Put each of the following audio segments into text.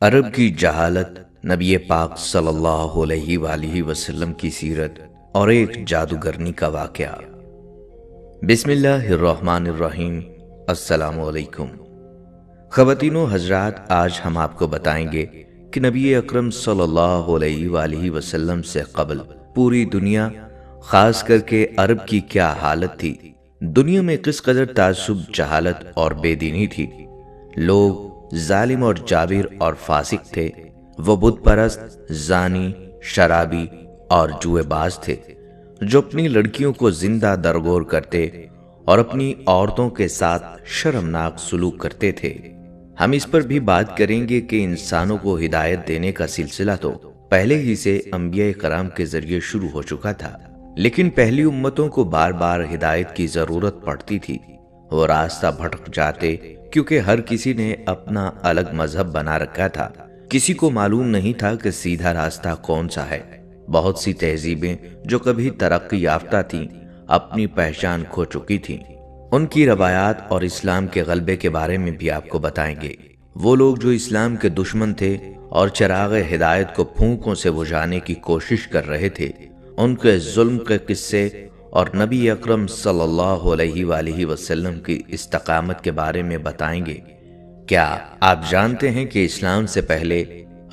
عرب کی جہالت، نبی پاک صلی اللہ علیہ وآلہ وسلم کی سیرت اور ایک جادوگرنی کا واقعہ۔ بسم اللہ الرحمن الرحیم۔ السلام علیکم خواتین و حضرات، آج ہم آپ کو بتائیں گے کہ نبی اکرم صلی اللہ علیہ وآلہ وسلم سے قبل پوری دنیا، خاص کر کے عرب کی کیا حالت تھی۔ دنیا میں کس قدر تعصب، جہالت اور بے دینی تھی۔ لوگ ظالم اور جابر اور فاسق تھے۔ وہ بت پرست، زانی، شرابی اور جوئے باز تھے، جو اپنی لڑکیوں کو زندہ درگور کرتے اور اپنی عورتوں کے ساتھ شرمناک سلوک کرتے تھے۔ ہم اس پر بھی بات کریں گے کہ انسانوں کو ہدایت دینے کا سلسلہ تو پہلے ہی سے انبیاء کرام کے ذریعے شروع ہو چکا تھا، لیکن پہلی امتوں کو بار بار ہدایت کی ضرورت پڑتی تھی۔ وہ راستہ بھٹک جاتے کیونکہ ہر کسی نے اپنا الگ مذہب بنا رکھا تھا۔ کسی کو معلوم نہیں تھا کہ سیدھا راستہ کون سا ہے۔ بہت سی تہذیبیں جو کبھی ترقی یافتہ تھیں، اپنی پہچان کھو چکی تھیں۔ ان کی روایات اور اسلام کے غلبے کے بارے میں بھی آپ کو بتائیں گے۔ وہ لوگ جو اسلام کے دشمن تھے اور چراغ ہدایت کو پھونکوں سے بجھانے کی کوشش کر رہے تھے، ان کے ظلم کے قصے اور نبی اکرم صلی اللہ علیہ وآلہ وسلم کی استقامت کے بارے میں بتائیں گے۔ کیا آپ جانتے ہیں کہ اسلام سے پہلے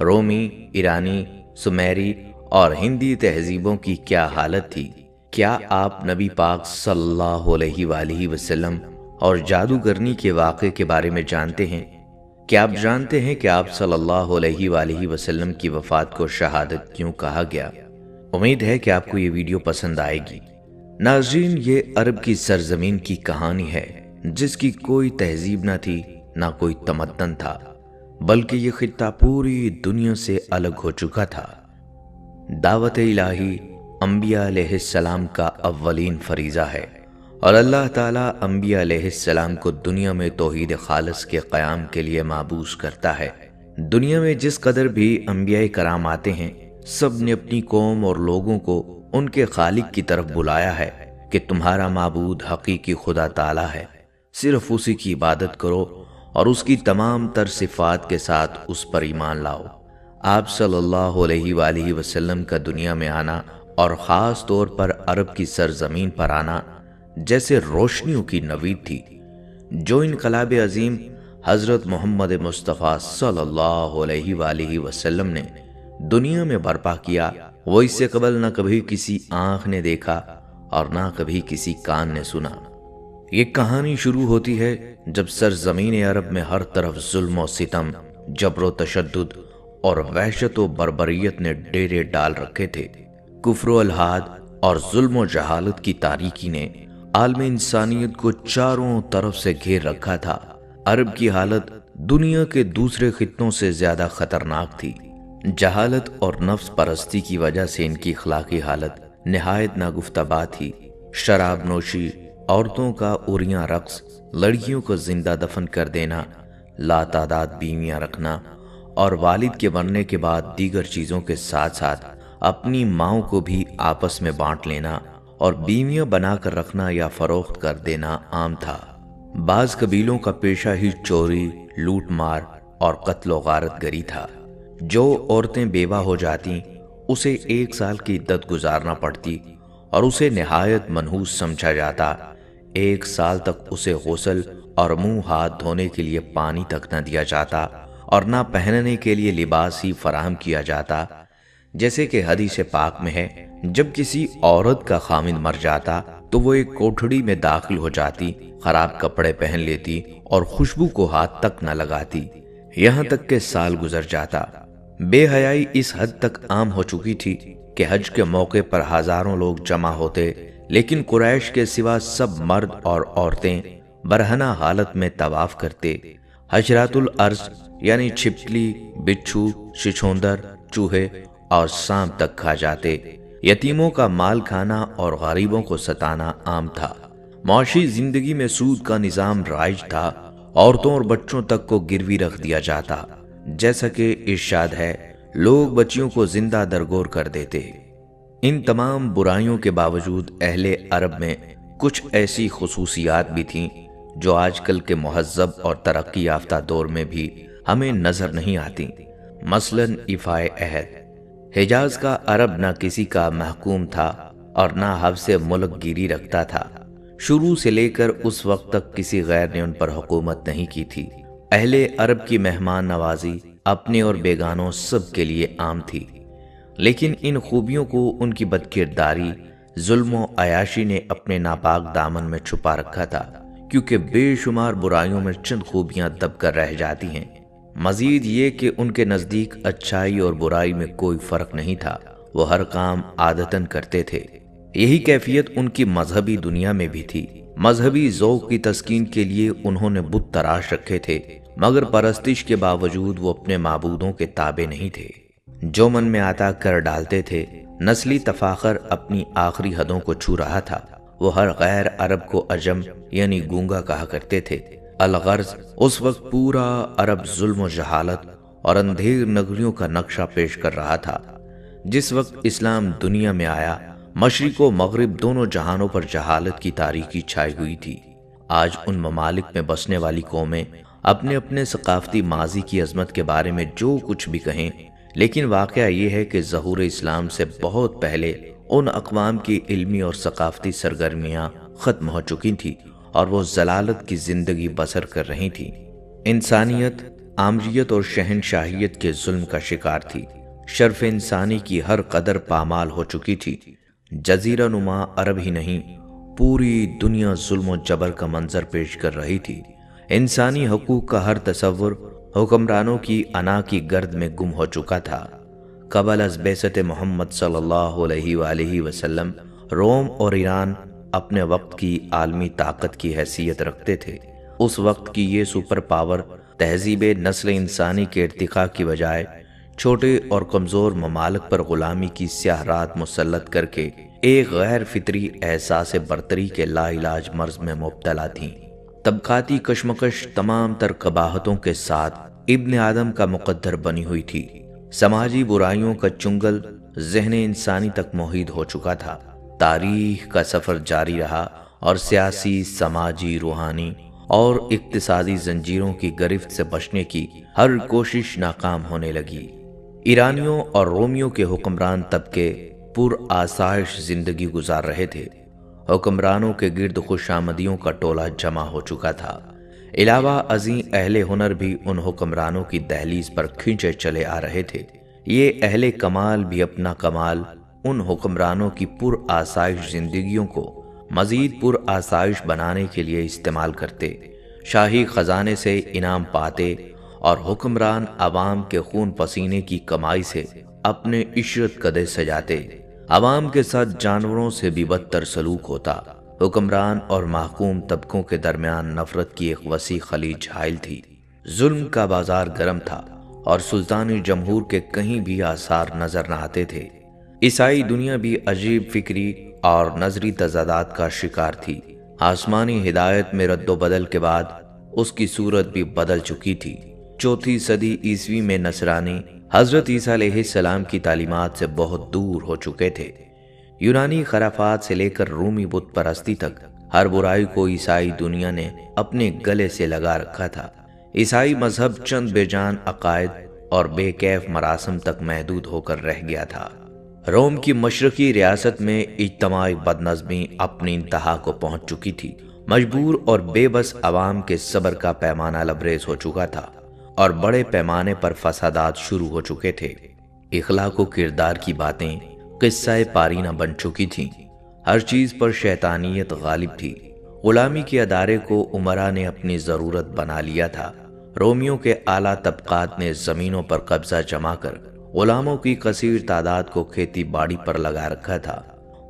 رومی، ایرانی، سمیری اور ہندی تہذیبوں کی کیا حالت تھی؟ کیا آپ نبی پاک صلی اللہ علیہ وآلہ وسلم اور جادوگرنی کے واقعے کے بارے میں جانتے ہیں؟ کیا آپ جانتے ہیں کہ آپ صلی اللہ علیہ وآلہ وسلم کی وفات کو شہادت کیوں کہا گیا؟ امید ہے کہ آپ کو یہ ویڈیو پسند آئے گی۔ ناظرین، یہ عرب کی سرزمین کی کہانی ہے، جس کی کوئی تہذیب نہ تھی، نہ کوئی تمدن تھا، بلکہ یہ خطہ پوری دنیا سے الگ ہو چکا تھا۔ دعوت الہی انبیاء علیہ السلام کا اولین فریضہ ہے، اور اللہ تعالیٰ انبیاء علیہ السلام کو دنیا میں توحید خالص کے قیام کے لیے مابعوث کرتا ہے۔ دنیا میں جس قدر بھی انبیاء کرام آتے ہیں، سب نے اپنی قوم اور لوگوں کو ان کے خالق کی طرف بلایا ہے کہ تمہارا معبود حقیقی خدا تعالیٰ ہے، صرف اسی کی عبادت کرو اور اس کی تمام تر صفات کے ساتھ اس پر ایمان لاؤ۔ آپ صلی اللہ علیہ وآلہ وسلم کا دنیا میں آنا اور خاص طور پر عرب کی سرزمین پر آنا جیسے روشنیوں کی نوید تھی۔ جو انقلاب عظیم حضرت محمد مصطفیٰ صلی اللہ علیہ وآلہ وسلم نے دنیا میں برپا کیا، وہ اس سے قبل نہ کبھی کسی آنکھ نے دیکھا اور نہ کبھی کسی کان نے سنا۔ یہ کہانی شروع ہوتی ہے جب سرزمین عرب میں ہر طرف ظلم و ستم، جبر و تشدد اور وحشت و بربریت نے ڈیرے ڈال رکھے تھے۔ کفر و الحاد اور ظلم و جہالت کی تاریکی نے عالم انسانیت کو چاروں طرف سے گھیر رکھا تھا۔ عرب کی حالت دنیا کے دوسرے خطوں سے زیادہ خطرناک تھی۔ جہالت اور نفس پرستی کی وجہ سے ان کی اخلاقی حالت نہایت ناگفتبا تھی۔ شراب نوشی، عورتوں کا عریاں رقص، لڑکیوں کو زندہ دفن کر دینا، لاتعداد بیویاں رکھنا اور والد کے مرنے کے بعد دیگر چیزوں کے ساتھ ساتھ اپنی ماؤں کو بھی آپس میں بانٹ لینا اور بیویاں بنا کر رکھنا یا فروخت کر دینا عام تھا۔ بعض قبیلوں کا پیشہ ہی چوری، لوٹ مار اور قتل و غارت گری تھا۔ جو عورتیں بیوہ ہو جاتی، اسے 1 سال کی عدت گزارنا پڑتی اور اسے نہایت منحوس سمجھا جاتا۔ 1 سال تک اسے غسل اور منہ ہاتھ دھونے کے لیے پانی تک نہ دیا جاتا اور نہ پہننے کے لیے لباس ہی فراہم کیا جاتا۔ جیسے کہ حدیث پاک میں ہے، جب کسی عورت کا خامند مر جاتا تو وہ ایک کوٹھڑی میں داخل ہو جاتی، خراب کپڑے پہن لیتی اور خوشبو کو ہاتھ تک نہ لگاتی، یہاں تک کہ سال گزر جاتا۔ بے حیائی اس حد تک عام ہو چکی تھی کہ حج کے موقع پر ہزاروں لوگ جمع ہوتے، لیکن قریش کے سوا سب مرد اور عورتیں برہنہ حالت میں طواف کرتے۔ حشرات الارض یعنی چھپکلی، بچھو، چھچھوندر، چوہے اور سانپ تک کھا جاتے۔ یتیموں کا مال کھانا اور غریبوں کو ستانا عام تھا۔ معاشی زندگی میں سود کا نظام رائج تھا۔ عورتوں اور بچوں تک کو گروی رکھ دیا جاتا۔ جیسا کہ ارشاد ہے، لوگ بچیوں کو زندہ درگور کر دیتے۔ ان تمام برائیوں کے باوجود اہل عرب میں کچھ ایسی خصوصیات بھی تھیں جو آج کل کے مہذب اور ترقی یافتہ دور میں بھی ہمیں نظر نہیں آتی۔ مثلاً ایفائے عہد۔ حجاز کا عرب نہ کسی کا محکوم تھا اور نہ حفظ ملک گیری رکھتا تھا۔ شروع سے لے کر اس وقت تک کسی غیر نے ان پر حکومت نہیں کی تھی۔ اہل عرب کی مہمان نوازی اپنے اور بیگانوں سب کے لیے عام تھی، لیکن ان خوبیوں کو ان کی بدکرداری، ظلم و عیاشی نے اپنے ناپاک دامن میں چھپا رکھا تھا، کیونکہ بے شمار برائیوں میں چند خوبیاں دب کر رہ جاتی ہیں۔ مزید یہ کہ ان کے نزدیک اچھائی اور برائی میں کوئی فرق نہیں تھا، وہ ہر کام عادتاً کرتے تھے۔ یہی کیفیت ان کی مذہبی دنیا میں بھی تھی۔ مذہبی ذوق کی تسکین کے لیے انہوں نے بت تراش رکھے تھے، مگر پرستش کے باوجود وہ اپنے معبودوں کے تابع نہیں تھے۔ جو من میں آتا کر ڈالتے تھے۔ نسلی تفاخر اپنی آخری حدوں کو چھو رہا تھا۔ وہ ہر غیر عرب کو عجم یعنی گونگا کہا کرتے تھے۔ الغرض اس وقت پورا عرب ظلم و جہالت اور اندھیر نگریوں کا نقشہ پیش کر رہا تھا۔ جس وقت اسلام دنیا میں آیا، مشرق و مغرب دونوں جہانوں پر جہالت کی تاریکی چھائی ہوئی تھی۔ آج ان ممالک میں بسنے والی قومیں اپنے اپنے ثقافتی ماضی کی عظمت کے بارے میں جو کچھ بھی کہیں، لیکن واقعہ یہ ہے کہ ظہور اسلام سے بہت پہلے ان اقوام کی علمی اور ثقافتی سرگرمیاں ختم ہو چکی تھیں اور وہ ضلالت کی زندگی بسر کر رہی تھیں۔ انسانیت آمریت اور شہنشاہیت کے ظلم کا شکار تھی۔ شرف انسانی کی ہر قدر پامال ہو چکی تھی۔ جزیرہ نما عرب ہی نہیں، پوری دنیا ظلم و جبر کا منظر پیش کر رہی تھی۔ انسانی حقوق کا ہر تصور حکمرانوں کی انا کی گرد میں گم ہو چکا تھا۔ قبل از بعثت محمد صلی اللہ علیہ وآلہ وسلم، روم اور ایران اپنے وقت کی عالمی طاقت کی حیثیت رکھتے تھے۔ اس وقت کی یہ سپر پاور تہذیب نسل انسانی کے ارتقاء کی بجائے چھوٹے اور کمزور ممالک پر غلامی کی سیاہ رات مسلط کر کے ایک غیر فطری احساس برتری کے لا علاج مرض میں مبتلا تھیں۔ طبقاتی کشمکش تمام تر قباحتوں کے ساتھ ابن آدم کا مقدر بنی ہوئی تھی۔ سماجی برائیوں کا چنگل ذہن انسانی تک محیط ہو چکا تھا۔ تاریخ کا سفر جاری رہا اور سیاسی، سماجی، روحانی اور اقتصادی زنجیروں کی گرفت سے بچنے کی ہر کوشش ناکام ہونے لگی۔ ایرانیوں اور رومیوں کے حکمران طبقے پر آسائش زندگی گزار رہے تھے۔ حکمرانوں کے گرد خوش آمدیوں کا ٹولہ جمع ہو چکا تھا۔ علاوہ ازیں اہل ہنر بھی ان حکمرانوں کی دہلیز پر کھینچے چلے آ رہے تھے۔ یہ اہل کمال بھی اپنا کمال ان حکمرانوں کی پر آسائش زندگیوں کو مزید پر آسائش بنانے کے لیے استعمال کرتے، شاہی خزانے سے انعام پاتے اور حکمران عوام کے خون پسینے کی کمائی سے اپنے عشرت قدے سجاتے۔ عوام کے ساتھ جانوروں سے بھی بدتر سلوک ہوتا۔ حکمران اور محکوم طبقوں کے درمیان نفرت کی ایک وسیع خلیج حائل تھی۔ ظلم کا بازار گرم تھا اور سلطانی جمہور کے کہیں بھی آثار نظر نہ آتے تھے۔ عیسائی دنیا بھی عجیب فکری اور نظری تضادات کا شکار تھی۔ آسمانی ہدایت میں رد و بدل کے بعد اس کی صورت بھی بدل چکی تھی۔ 4 صدی عیسوی میں نصرانی حضرت عیسیٰ علیہ السلام کی تعلیمات سے بہت دور ہو چکے تھے۔ یونانی خرافات سے لے کر رومی بت پرستی تک ہر برائی کو عیسائی دنیا نے اپنے گلے سے لگا رکھا تھا۔ عیسائی مذہب چند بے جان عقائد اور بے کیف مراسم تک محدود ہو کر رہ گیا تھا۔ روم کی مشرقی ریاست میں اجتماعی بدنظمی اپنی انتہا کو پہنچ چکی تھی۔ مجبور اور بے بس عوام کے صبر کا پیمانہ لبریز ہو چکا تھا اور بڑے پیمانے پر فسادات شروع ہو چکے تھے۔ اخلاق و کردار کی باتیں قصہ پارینہ بن چکی تھیں۔ ہر چیز پر شیطانیت غالب تھی۔ غلامی کے ادارے کو امراء نے اپنی ضرورت بنا لیا تھا۔ رومیوں کے اعلیٰ طبقات نے زمینوں پر قبضہ جما کر غلاموں کی کثیر تعداد کو کھیتی باڑی پر لگا رکھا تھا۔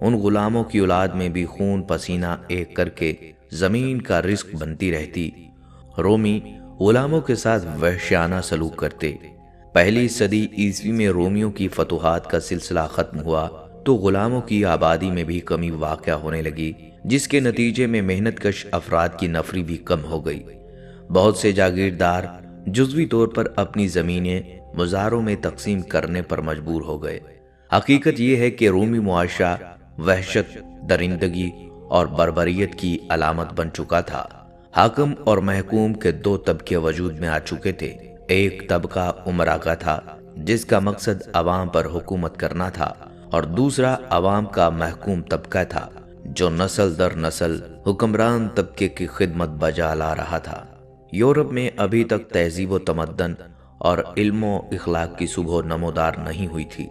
ان غلاموں کی اولاد میں بھی خون پسینہ ایک کر کے زمین کا رزق بنتی رہتی۔ رومی غلاموں کے ساتھ وحشیانہ سلوک کرتے۔ پہلی صدی عیسوی میں رومیوں کی فتوحات کا سلسلہ ختم ہوا تو غلاموں کی آبادی میں بھی کمی واقع ہونے لگی، جس کے نتیجے میں محنت کش افراد کی نفری بھی کم ہو گئی۔ بہت سے جاگیردار جزوی طور پر اپنی زمینیں مزاروں میں تقسیم کرنے پر مجبور ہو گئے۔ حقیقت یہ ہے کہ رومی معاشرہ وحشت، درندگی اور بربریت کی علامت بن چکا تھا۔ حاکم اور محکوم کے 2 طبقے وجود میں آ چکے تھے۔ ایک طبقہ امراء کا تھا جس کا مقصد عوام پر حکومت کرنا تھا، اور دوسرا عوام کا محکوم طبقہ تھا جو نسل در نسل حکمران طبقے کی خدمت بجا لا رہا تھا۔ یورپ میں ابھی تک تہذیب و تمدن اور علم و اخلاق کی صبح نمودار نہیں ہوئی تھی۔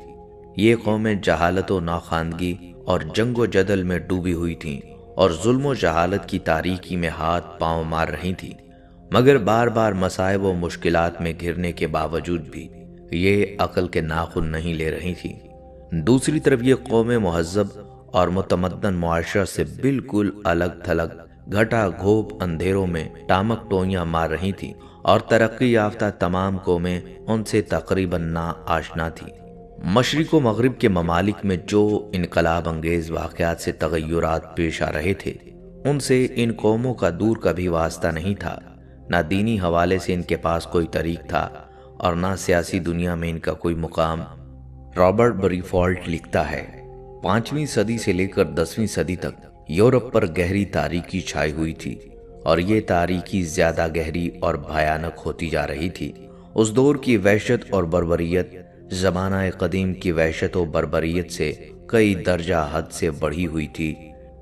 یہ قومیں جہالت و ناخواندگی اور جنگ و جدل میں ڈوبی ہوئی تھیں اور ظلم و جہالت کی تاریکی میں ہاتھ پاؤں مار رہی تھیں، مگر بار بار مصائب و مشکلات میں گھرنے کے باوجود بھی یہ عقل کے ناخن نہیں لے رہی تھی۔ دوسری طرف یہ قومیں مہذب اور متمدن معاشرہ سے بالکل الگ تھلگ گھٹا گھوپ اندھیروں میں ٹامک ٹوئیاں مار رہی تھیں، اور ترقی یافتہ تمام قومیں ان سے تقریباً نا آشنا تھیں۔ مشرق و مغرب کے ممالک میں جو انقلاب انگیز واقعات سے تغیرات پیش آ رہے تھے، ان سے ان قوموں کا دور کا بھی واسطہ نہیں تھا۔ نہ دینی حوالے سے ان کے پاس کوئی طریق تھا اور نہ سیاسی دنیا میں ان کا کوئی مقام۔ رابرٹ بریفالٹ لکھتا ہے، 5ویں صدی سے لے کر 10ویں صدی تک یورپ پر گہری تاریکی چھائی ہوئی تھی، اور یہ تاریکی زیادہ گہری اور بھیانک ہوتی جا رہی تھی۔ اس دور کی وحشت اور بربریت زمانہ قدیم کی وحشت و بربریت سے کئی درجہ حد سے بڑھی ہوئی تھی۔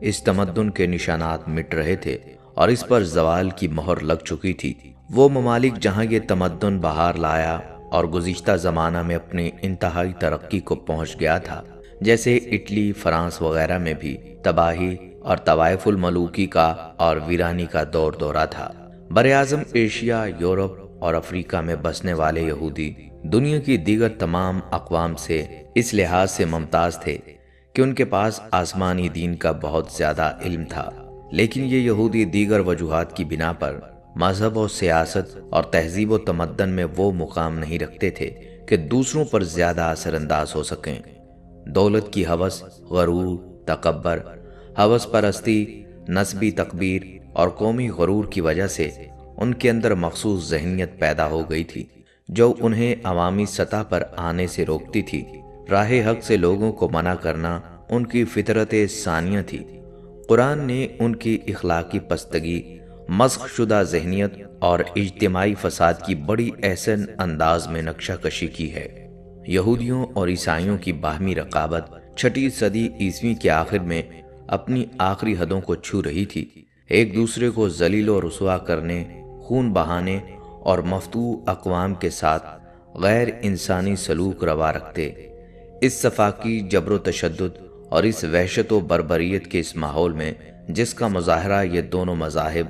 اس تمدن کے نشانات مٹ رہے تھے اور اس پر زوال کی مہر لگ چکی تھی۔ وہ ممالک جہاں یہ تمدن بہار لایا اور گزشتہ زمانہ میں اپنی انتہائی ترقی کو پہنچ گیا تھا، جیسے اٹلی، فرانس وغیرہ میں بھی تباہی اور طوائف الملوکی کا اور ویرانی کا دور دورہ تھا۔ براعظم ایشیا، یورپ اور افریقہ میں بسنے والے یہودی دنیا کی دیگر تمام اقوام سے اس لحاظ سے ممتاز تھے کہ ان کے پاس آسمانی دین کا بہت زیادہ علم تھا، لیکن یہ یہودی دیگر وجوہات کی بنا پر مذہب و سیاست اور تہذیب و تمدن میں وہ مقام نہیں رکھتے تھے کہ دوسروں پر زیادہ اثر انداز ہو سکیں۔ دولت کی ہوس، غرور، تکبر، ہوس پرستی، نسبی تکبیر اور قومی غرور کی وجہ سے ان کے اندر مخصوص ذہنیت پیدا ہو گئی تھی جو انہیں عوامی سطح پر آنے سے روکتی تھی۔ راہ حق سے لوگوں کو منع کرنا ان کی فطرت ثانیہ تھی۔ قرآن نے ان کی اخلاقی پستگی، مسخ شدہ ذہنیت اور اجتماعی فساد کی بڑی احسن انداز میں نقشہ کشی کی ہے۔ یہودیوں اور عیسائیوں کی باہمی رقابت 6 صدی عیسوی کے آخر میں اپنی آخری حدوں کو چھو رہی تھی۔ ایک دوسرے کو ذلیل و رسوا کرنے، خون بہانے اور مفتوح اقوام کے ساتھ غیر انسانی سلوک روا رکھتے۔ اس صفاقی جبر و تشدد اور اس وحشت و بربریت کے اس ماحول میں جس کا مظاہرہ یہ دونوں مذاہب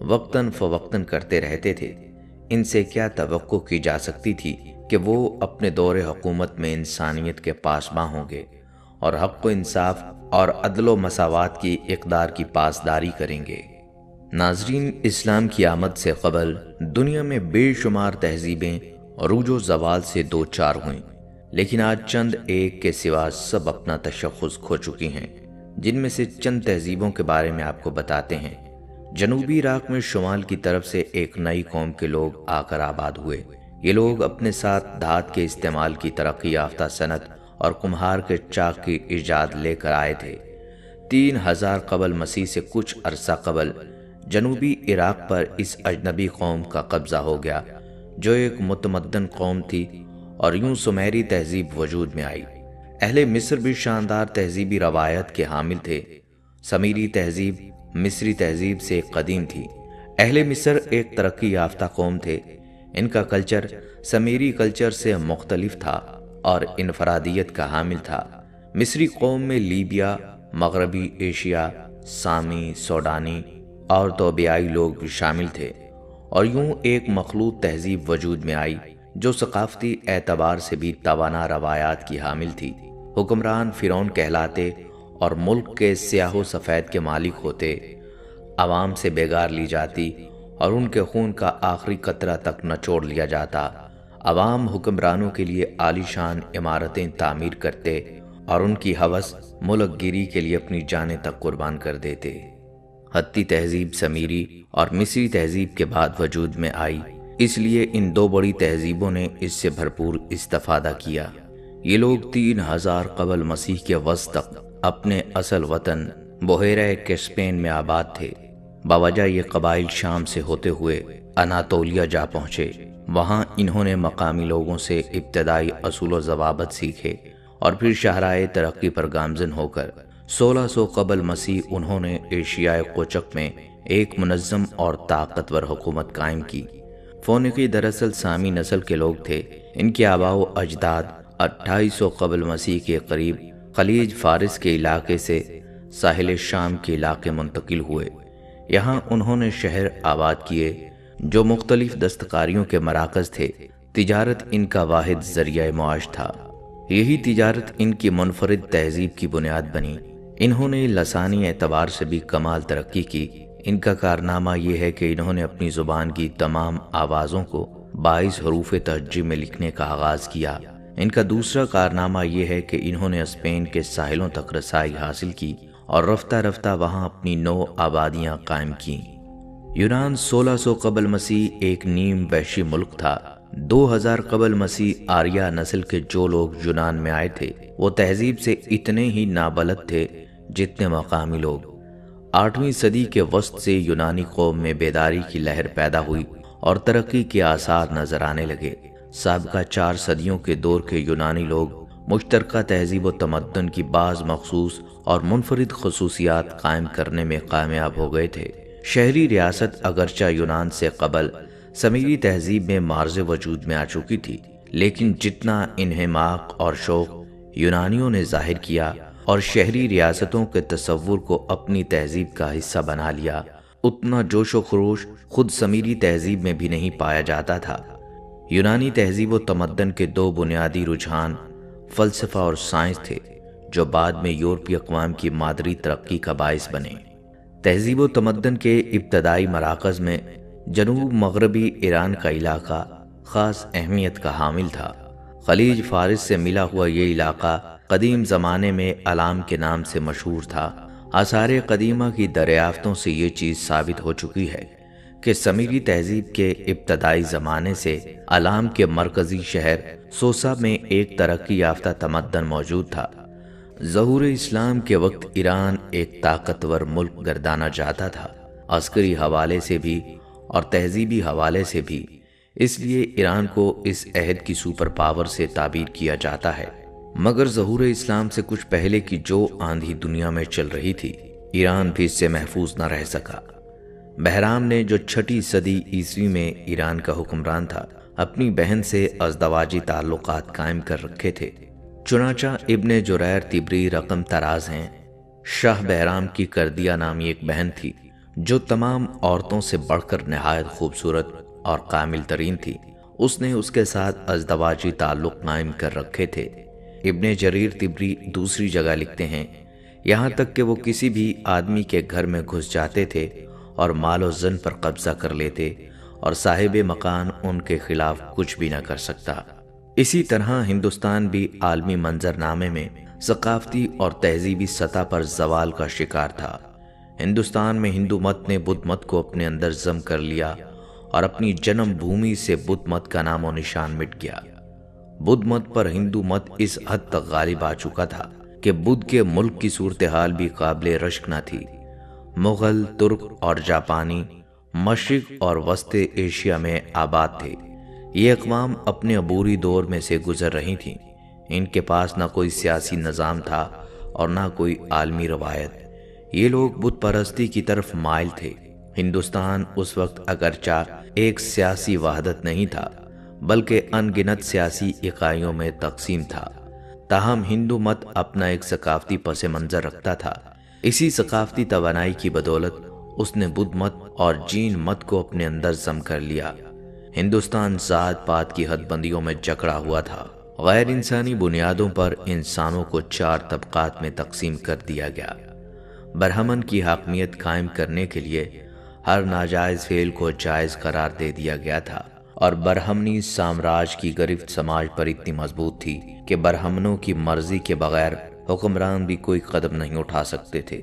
وقتاً فوقتاً کرتے رہتے تھے، ان سے کیا توقع کی جا سکتی تھی کہ وہ اپنے دور حکومت میں انسانیت کے پاسباں ہوں گے اور حق و انصاف اور عدل و مساوات کی اقدار کی پاسداری کریں گے۔ ناظرین، اسلام کی آمد سے قبل دنیا میں بے شمار تہذیبیں عروج و زوال سے دو چار ہوئیں، لیکن آج چند ایک کے سوا سب اپنا تشخص کھو چکی ہیں، جن میں سے چند تہذیبوں کے بارے میں آپ کو بتاتے ہیں۔ جنوبی عراق میں شمال کی طرف سے ایک نئی قوم کے لوگ آ کر آباد ہوئے۔ یہ لوگ اپنے ساتھ دھات کے استعمال کی ترقی یافتہ صنعت اور کمہار کے چاق کی ایجاد لے کر آئے تھے۔ 3000 قبل مسیح سے کچھ عرصہ قبل جنوبی عراق پر اس اجنبی قوم کا قبضہ ہو گیا، جو ایک متمدن قوم تھی، اور یوں سمیری تہذیب وجود میں آئی۔ اہل مصر بھی شاندار تہذیبی روایت کے حامل تھے۔ سمیری تہذیب مصری تہذیب سے قدیم تھی۔ اہل مصر ایک ترقی یافتہ قوم تھے۔ ان کا کلچر سمیری کلچر سے مختلف تھا اور انفرادیت کا حامل تھا۔ مصری قوم میں لیبیا، مغربی ایشیا، سامی، سوڈانی اور توبیائی لوگ بھی شامل تھے، اور یوں ایک مخلوط تہذیب وجود میں آئی جو ثقافتی اعتبار سے بھی توانا روایات کی حامل تھی۔ حکمران فرعون کہلاتے اور ملک کے سیاہ و سفید کے مالک ہوتے، عوام سے بیگار لی جاتی اور ان کے خون کا آخری قطرہ تک نچوڑ لیا جاتا۔ عوام حکمرانوں کے لیے عالیشان عمارتیں تعمیر کرتے اور ان کی ہوس ملک گیری کے لیے اپنی جانیں تک قربان کر دیتے۔ ہتی تہذیب سمیری اور مصری تہذیب کے بعد وجود میں آئی، اس لیے ان دو بڑی تہذیبوں نے اس سے بھرپور استفادہ کیا۔ یہ لوگ 3000 قبل مسیح کے وسط تک اپنے اصل وطن بحیرہ کیسپین میں آباد تھے۔ باوجہ یہ قبائل شام سے ہوتے ہوئے اناتولیا جا پہنچے۔ وہاں انہوں نے مقامی لوگوں سے ابتدائی اصول و ضوابط سیکھے اور پھر شاہراہ ترقی پر گامزن ہو کر 1600 قبل مسیح انہوں نے ایشیائے قوچک میں ایک منظم اور طاقتور حکومت قائم کی۔ فونیقی دراصل سامی نسل کے لوگ تھے۔ ان کے آباء و اجداد 2800 قبل مسیح کے قریب خلیج فارس کے علاقے سے ساحل شام کے علاقے منتقل ہوئے۔ یہاں انہوں نے شہر آباد کیے جو مختلف دستکاریوں کے مراکز تھے۔ تجارت ان کا واحد ذریعہ معاش تھا۔ یہی تجارت ان کی منفرد تہذیب کی بنیاد بنی۔ انہوں نے لسانی اعتبار سے بھی کمال ترقی کی۔ ان کا کارنامہ یہ ہے کہ انہوں نے اپنی زبان کی تمام آوازوں کو 22 حروف تہجی میں لکھنے کا آغاز کیا۔ ان کا دوسرا کارنامہ یہ ہے کہ انہوں نے اسپین کے ساحلوں تک رسائی حاصل کی اور رفتہ رفتہ وہاں اپنی 9 آبادیاں قائم کیں۔ یونان 1600 قبل مسیح ایک نیم وحشی ملک تھا۔ 2000 قبل مسیح آریہ نسل کے جو لوگ یونان میں آئے تھے وہ تہذیب سے اتنے ہی نابلد تھے جتنے مقامی لوگ۔ 8ویں صدی کے وسط سے یونانی قوم میں بیداری کی لہر پیدا ہوئی اور ترقی کے آثار نظر آنے لگے۔ سابقہ 4 صدیوں کے دور کے یونانی لوگ مشترکہ تہذیب و تمدن کی بعض مخصوص اور منفرد خصوصیات قائم کرنے میں کامیاب ہو گئے تھے۔ شہری ریاست اگرچہ یونان سے قبل سمیری تہذیب میں معرض وجود میں آ چکی تھی، لیکن جتنا انہماک اور شوق یونانیوں نے ظاہر کیا اور شہری ریاستوں کے تصور کو اپنی تہذیب کا حصہ بنا لیا، اتنا جوش و خروش خود سمیری تہذیب میں بھی نہیں پایا جاتا تھا۔ یونانی تہذیب و تمدن کے 2 بنیادی رجحان فلسفہ اور سائنس تھے جو بعد میں یورپی اقوام کی مادری ترقی کا باعث بنے۔ تہذیب و تمدن کے ابتدائی مراکز میں جنوب مغربی ایران کا علاقہ خاص اہمیت کا حامل تھا۔ خلیج فارس سے ملا ہوا یہ علاقہ قدیم زمانے میں علام کے نام سے مشہور تھا۔ آثار قدیمہ کی دریافتوں سے یہ چیز ثابت ہو چکی ہے کہ سمیری تہذیب کے ابتدائی زمانے سے علام کے مرکزی شہر سوسا میں ایک ترقی یافتہ تمدن موجود تھا۔ ظہور اسلام کے وقت ایران ایک طاقتور ملک گردانا جاتا تھا، عسکری حوالے سے بھی اور تہذیبی حوالے سے بھی۔ اس لیے ایران کو اس عہد کی سپر پاور سے تعبیر کیا جاتا ہے۔ مگر ظہور اسلام سے کچھ پہلے کی جو آندھی دنیا میں چل رہی تھی، ایران بھی اس سے محفوظ نہ رہ سکا۔ بہرام نے جو 6 صدی عیسوی میں ایران کا حکمران تھا، اپنی بہن سے ازدواجی تعلقات قائم کر رکھے تھے۔ چنانچہ ابن جریر طبری رقم تراز ہیں، شاہ بہرام کی کردیہ نامی ایک بہن تھی جو تمام عورتوں سے بڑھ کر نہایت خوبصورت اور کامل ترین تھی۔ اس نے اس کے ساتھ ازدواجی تعلق قائم کر رکھے تھے۔ ابن جریر طبری دوسری جگہ لکھتے ہیں، یہاں تک کہ وہ کسی بھی آدمی کے گھر میں گھس جاتے تھے اور مال و زن پر قبضہ کر لیتے اور صاحب مکان ان کے خلاف کچھ بھی نہ کر سکتا۔ اسی طرح ہندوستان بھی عالمی منظرنامے میں ثقافتی اور تہذیبی سطح پر زوال کا شکار تھا۔ ہندوستان میں ہندو مت نے بدھ مت کو اپنے اندر ضم کر لیا اور اپنی جنم بھومی سے بدھ مت کا نام و نشان مٹ گیا۔ بدھ مت پر ہندو مت اس حد تک غالب آ چکا تھا کہ بدھ کے ملک کی صورتحال بھی قابل رشک نہ تھی۔ مغل، ترک اور جاپانی مشرق اور وسط ایشیا میں آباد تھے۔ یہ اقوام اپنے عبوری دور میں سے گزر رہی تھیں۔ ان کے پاس نہ کوئی سیاسی نظام تھا اور نہ کوئی عالمی روایت۔ یہ لوگ بت پرستی کی طرف مائل تھے۔ ہندوستان اس وقت اگرچہ ایک سیاسی وحدت نہیں تھا بلکہ ان گنت سیاسی اکائیوں میں تقسیم تھا، تاہم ہندو مت اپنا ایک ثقافتی پس منظر رکھتا تھا۔ اسی ثقافتی توانائی کی بدولت اس نے بدھ مت اور جین مت کو اپنے اندر ضم کر لیا۔ ہندوستان ذات پات کی حد بندیوں میں جکڑا ہوا تھا۔ غیر انسانی بنیادوں پر انسانوں کو 4 طبقات میں تقسیم کر دیا گیا۔ برہمن کی حاکمیت قائم کرنے کے لیے ہر ناجائز فعل کو جائز قرار دے دیا گیا تھا، اور برہمنی سامراج کی گرفت سماج پر اتنی مضبوط تھی کہ برہمنوں کی مرضی کے بغیر حکمران بھی کوئی قدم نہیں اٹھا سکتے تھے۔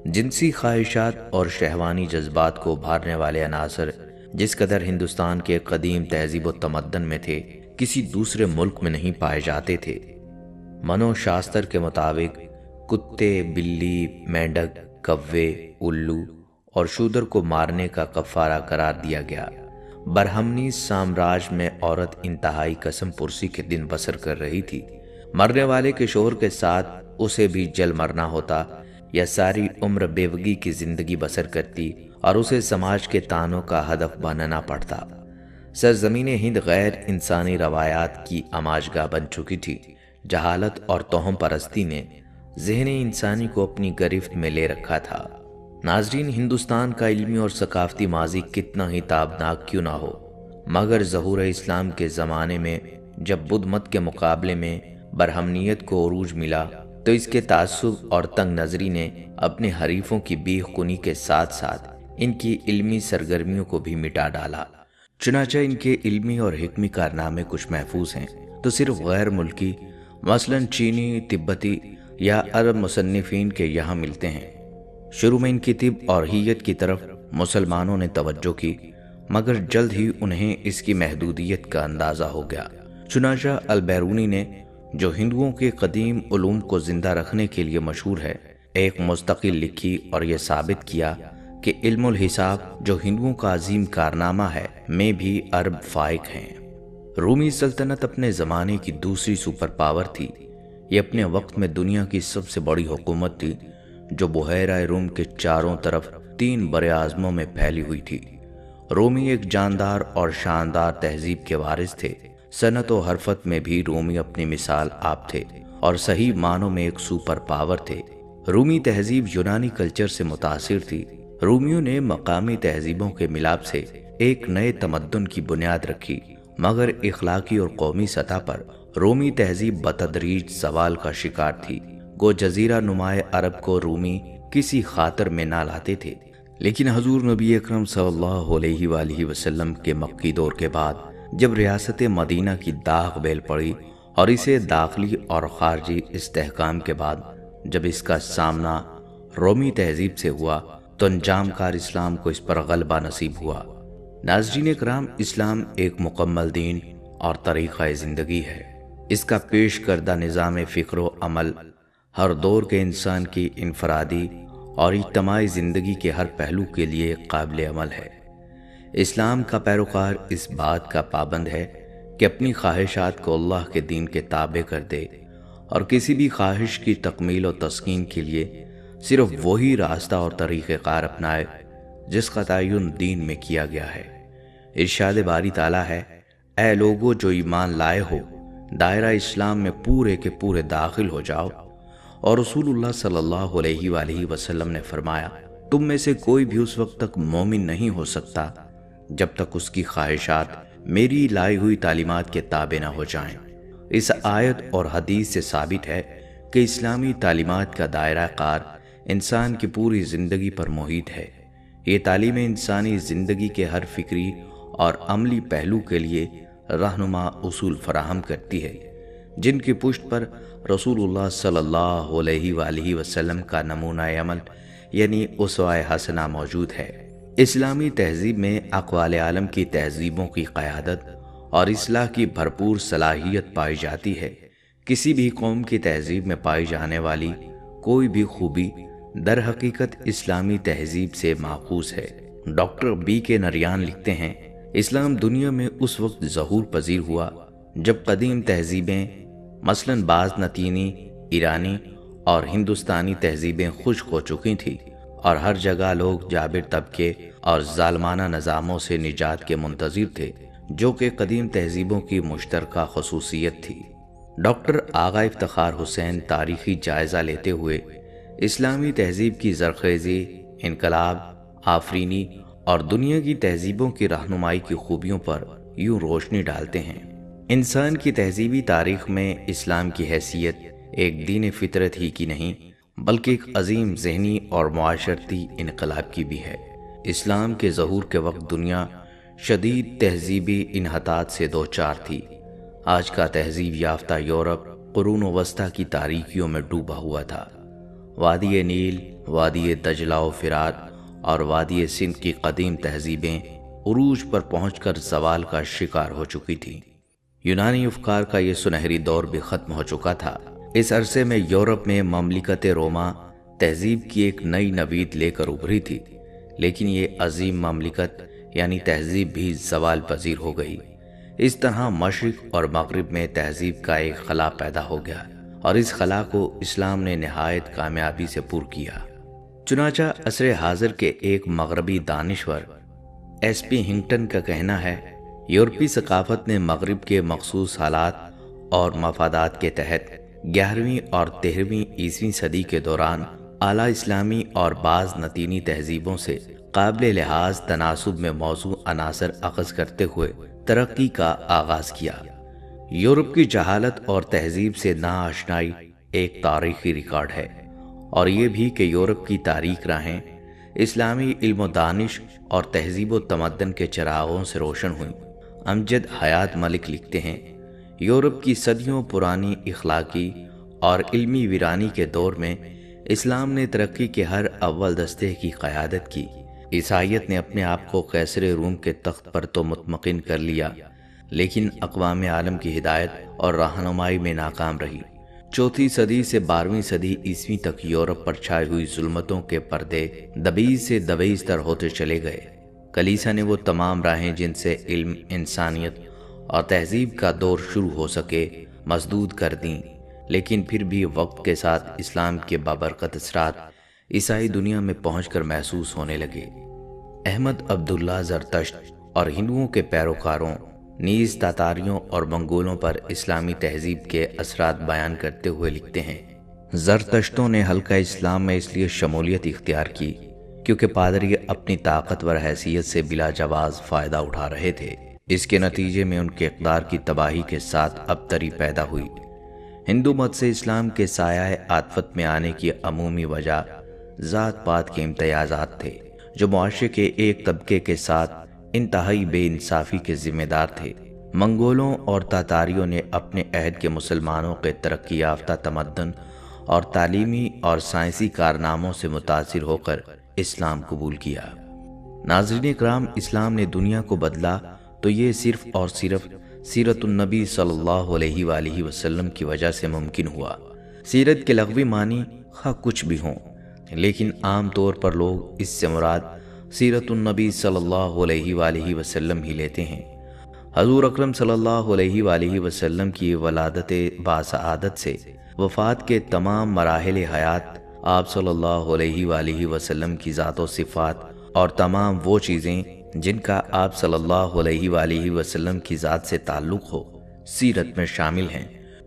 جنسی خواہشات اور شہوانی جذبات کو ابھارنے والے عناصر جس قدر ہندوستان کے قدیم تہذیب و تمدن میں تھے، کسی دوسرے ملک میں نہیں پائے جاتے تھے۔ منو شاستر کے مطابق کتے، بلی، مینڈک، کوے، الو اور شودر کو مارنے کا کفارہ قرار دیا گیا۔ برہمنی سامراج میں عورت انتہائی قسم پرسی کے دن بسر کر رہی تھی۔ مرنے والے کے شوہر کے ساتھ اسے بھی جل مرنا ہوتا یا ساری عمر بیوگی کی زندگی بسر کرتی اور اسے سماج کے طعنوں کا ہدف بننا پڑتا۔ سرزمین ہند غیر انسانی روایات کی آماجگاہ بن چکی تھی۔ جہالت اور توہم پرستی نے ذہن انسانی کو اپنی گرفت میں لے رکھا تھا۔ ناظرین، ہندوستان کا علمی اور ثقافتی ماضی کتنا ہی تابناک کیوں نہ ہو، مگر ظہور اسلام کے زمانے میں جب بدھ مت کے مقابلے میں برہمنیت کو عروج ملا تو اس کے تعصب اور تنگ نظری نے اپنے حریفوں کی بیخ کنی کے ساتھ ساتھ ان کی علمی سرگرمیوں کو بھی مٹا ڈالا۔ چنانچہ ان کے علمی اور حکمی کارنامے کچھ محفوظ ہیں تو صرف غیر ملکی، مثلاً چینی، تبتی یا عرب مصنفین کے یہاں ملتے ہیں۔ شروع میں ان کی طب اور حیت کی طرف مسلمانوں نے توجہ کی، مگر جلد ہی انہیں اس کی محدودیت کا اندازہ ہو گیا۔ چنانچہ البیرونی نے، جو ہندوؤں کے قدیم علوم کو زندہ رکھنے کے لیے مشہور ہے، ایک مستقل لکھی اور یہ ثابت کیا کہ علم الحساب، جو ہندوؤں کا عظیم کارنامہ ہے، میں بھی عرب فائق ہیں۔ رومی سلطنت اپنے زمانے کی دوسری سپر پاور تھی۔ یہ اپنے وقت میں دنیا کی سب سے بڑی حکومت تھی، جو بحیرہ روم کے چاروں طرف 3 براعظموں میں پھیلی ہوئی تھی۔ رومی ایک جاندار اور شاندار تہذیب کے وارث تھے۔ صنعت و حرفت میں بھی رومی اپنی مثال آپ تھے اور صحیح معنوں میں ایک سپر پاور تھے۔ رومی تہذیب یونانی کلچر سے متاثر تھی۔ رومیوں نے مقامی تہذیبوں کے ملاپ سے ایک نئے تمدن کی بنیاد رکھی، مگر اخلاقی اور قومی سطح پر رومی تہذیب بتدریج زوال کا شکار تھی۔ گو جزیرہ نمائے عرب کو رومی کسی خاطر میں نہ لاتے تھے، لیکن حضور نبی اکرم صلی اللہ علیہ وآلہ وسلم کے مکی دور کے بعد جب ریاست مدینہ کی داغ بیل پڑی اور اسے داخلی اور خارجی استحکام کے بعد جب اس کا سامنا رومی تہذیب سے ہوا تو انجام کار اسلام کو اس پر غلبہ نصیب ہوا۔ ناظرین کرام، اسلام ایک مکمل دین اور طریقہ زندگی ہے۔ اس کا پیش کردہ نظام فکر و عمل ہر دور کے انسان کی انفرادی اور اجتماعی زندگی کے ہر پہلو کے لیے قابل عمل ہے۔ اسلام کا پیروکار اس بات کا پابند ہے کہ اپنی خواہشات کو اللہ کے دین کے تابع کر دے اور کسی بھی خواہش کی تکمیل و تسکین کے لیے صرف وہی راستہ اور طریقہ کار اپنائے جس کا تعین دین میں کیا گیا ہے۔ ارشاد باری تعالیٰ ہے، اے لوگو جو ایمان لائے ہو، دائرہ اسلام میں پورے کے پورے داخل ہو جاؤ۔ اور رسول اللہ صلی اللہ علیہ وآلہ وسلم نے فرمایا، تم میں سے کوئی بھی اس وقت تک مومن نہیں ہو سکتا جب تک اس کی خواہشات میری لائی ہوئی تعلیمات کے تابع نہ ہو جائیں۔ اس آیت اور حدیث سے ثابت ہے کہ اسلامی تعلیمات کا دائرہ کار انسان کی پوری زندگی پر محیط ہے۔ یہ تعلیم انسانی زندگی کے ہر فکری اور عملی پہلو کے لیے رہنما اصول فراہم کرتی ہے، جن کی پشت پر رسول اللہ صلی اللہ علیہ وآلہ وسلم کا نمونہ عمل یعنی اسوہ حسنہ موجود ہے۔ اسلامی تہذیب میں اقوال عالم کی تہذیبوں کی قیادت اور اصلاح کی بھرپور صلاحیت پائی جاتی ہے۔ کسی بھی قوم کی تہذیب میں پائی جانے والی کوئی بھی خوبی در حقیقت اسلامی تہذیب سے ماخوذ ہے۔ ڈاکٹر بی کے نریان لکھتے ہیں، اسلام دنیا میں اس وقت ظہور پذیر ہوا جب قدیم تہذیبیں مثلاً بازنطینی، ایرانی اور ہندوستانی تہذیبیں خشک ہو چکی تھیں اور ہر جگہ لوگ جابر طبقے اور ظالمانہ نظاموں سے نجات کے منتظر تھے، جو کہ قدیم تہذیبوں کی مشترکہ خصوصیت تھی۔ ڈاکٹر آغا افتخار حسین تاریخی جائزہ لیتے ہوئے اسلامی تہذیب کی زرخیزی، انقلاب، آفرینی اور دنیا کی تہذیبوں کی رہنمائی کی خوبیوں پر یوں روشنی ڈالتے ہیں۔ انسان کی تہذیبی تاریخ میں اسلام کی حیثیت ایک دین فطرت ہی کی نہیں، بلکہ ایک عظیم ذہنی اور معاشرتی انقلاب کی بھی ہے۔ اسلام کے ظہور کے وقت دنیا شدید تہذیبی انحطاط سے دوچار تھی۔ آج کا تہذیب یافتہ یورپ قرون وسطیٰ کی تاریکیوں میں ڈوبا ہوا تھا۔ وادی نیل، وادی دجلہ و فرات اور وادی سندھ کی قدیم تہذیبیں عروج پر پہنچ کر زوال کا شکار ہو چکی تھیں۔ یونانی افکار کا یہ سنہری دور بھی ختم ہو چکا تھا۔ اس عرصے میں یورپ میں مملکت روما تہذیب کی ایک نئی نوید لے کر ابھری تھی، لیکن یہ عظیم مملکت یعنی تہذیب بھی زوال پذیر ہو گئی۔ اس طرح مشرق اور مغرب میں تہذیب کا ایک خلا پیدا ہو گیا اور اس خلا کو اسلام نے نہایت کامیابی سے پور کیا۔ چنانچہ عصر حاضر کے ایک مغربی دانشور ایس پی ہنگٹن کا کہنا ہے، یورپی ثقافت نے مغرب کے مخصوص حالات اور مفادات کے تحت 11ویں اور 13ویں عیسوی صدی کے دوران اعلیٰ اسلامی اور بعض نتینی تہذیبوں سے قابل لحاظ تناسب میں موضوع عناصر اخذ کرتے ہوئے ترقی کا آغاز کیا۔ یورپ کی جہالت اور تہذیب سے ناآشنائی ایک تاریخی ریکارڈ ہے، اور یہ بھی کہ یورپ کی تاریک راہیں اسلامی علم و دانش اور تہذیب و تمدن کے چراغوں سے روشن ہوئیں۔ امجد حیات ملک لکھتے ہیں، یورپ کی صدیوں پرانی اخلاقی اور علمی ویرانی کے دور میں اسلام نے ترقی کے ہر اول دستے کی قیادت کی۔ عیسائیت نے اپنے آپ کو قیصر روم کے تخت پر تو مطمئن کر لیا، لیکن اقوام عالم کی ہدایت اور رہنمائی میں ناکام رہی۔ 4 صدی سے 12ویں صدی عیسوی تک یورپ پر چھائی ہوئی ظلمتوں کے پردے دبیز سے دبیز تر ہوتے چلے گئے۔ کلیسا نے وہ تمام راہیں جن سے علم، انسانیت اور تہذیب کا دور شروع ہو سکے مسدود کر دیں، لیکن پھر بھی وقت کے ساتھ اسلام کے بابرکت اثرات عیسائی دنیا میں پہنچ کر محسوس ہونے لگے۔ احمد عبداللہ زرتشت اور ہندوؤں کے پیروکاروں نیز تاتاریوں اور منگولوں پر اسلامی تہذیب کے اثرات بیان کرتے ہوئے لکھتے ہیں، زرتشتوں نے حلقہ اسلام میں اس لیے شمولیت اختیار کی کیونکہ پادری اپنی طاقتور حیثیت سے بلا جواز فائدہ اٹھا رہے تھے۔ اس کے نتیجے میں ان کے اقدار کی تباہی کے ساتھ ابتری پیدا ہوئی۔ ہندو مت سے اسلام کے سایہ عاطفت میں آنے کی عمومی وجہ ذات پات کے امتیازات تھے جو معاشرے کے ایک طبقے کے ساتھ انتہائی بے انصافی کے ذمہ دار تھے۔ منگولوں اور تاتاریوں نے اپنے عہد کے مسلمانوں کے ترقی یافتہ تمدن اور تعلیمی اور سائنسی کارناموں سے متاثر ہو کر اسلام قبول کیا۔ ناظرین کرام، اسلام نے دنیا کو بدلا تو یہ صرف اور صرف سیرت النبی صلی اللہ علیہ وآلہ وسلم کی وجہ سے ممکن ہوا۔ سیرت کے لغوی معنی خواہ کچھ بھی ہوں، لیکن عام طور پر لوگ اس سے مراد سیرت النبی صلی اللہ علیہ وآلہ وسلم ہی لیتے ہیں۔ حضور اکرم صلی اللہ علیہ وآلہ وسلم کی ولادت باسعادت سے وفات کے تمام مراحل حیات آپ صلی اللہ علیہ وآلہ وسلم کی ذات و صفات اور تمام وہ چیزیں جن کا آپ صلی اللہ علیہ وآلہ وسلم کی ذات سے تعلق ہو سیرت میں شامل ہیں۔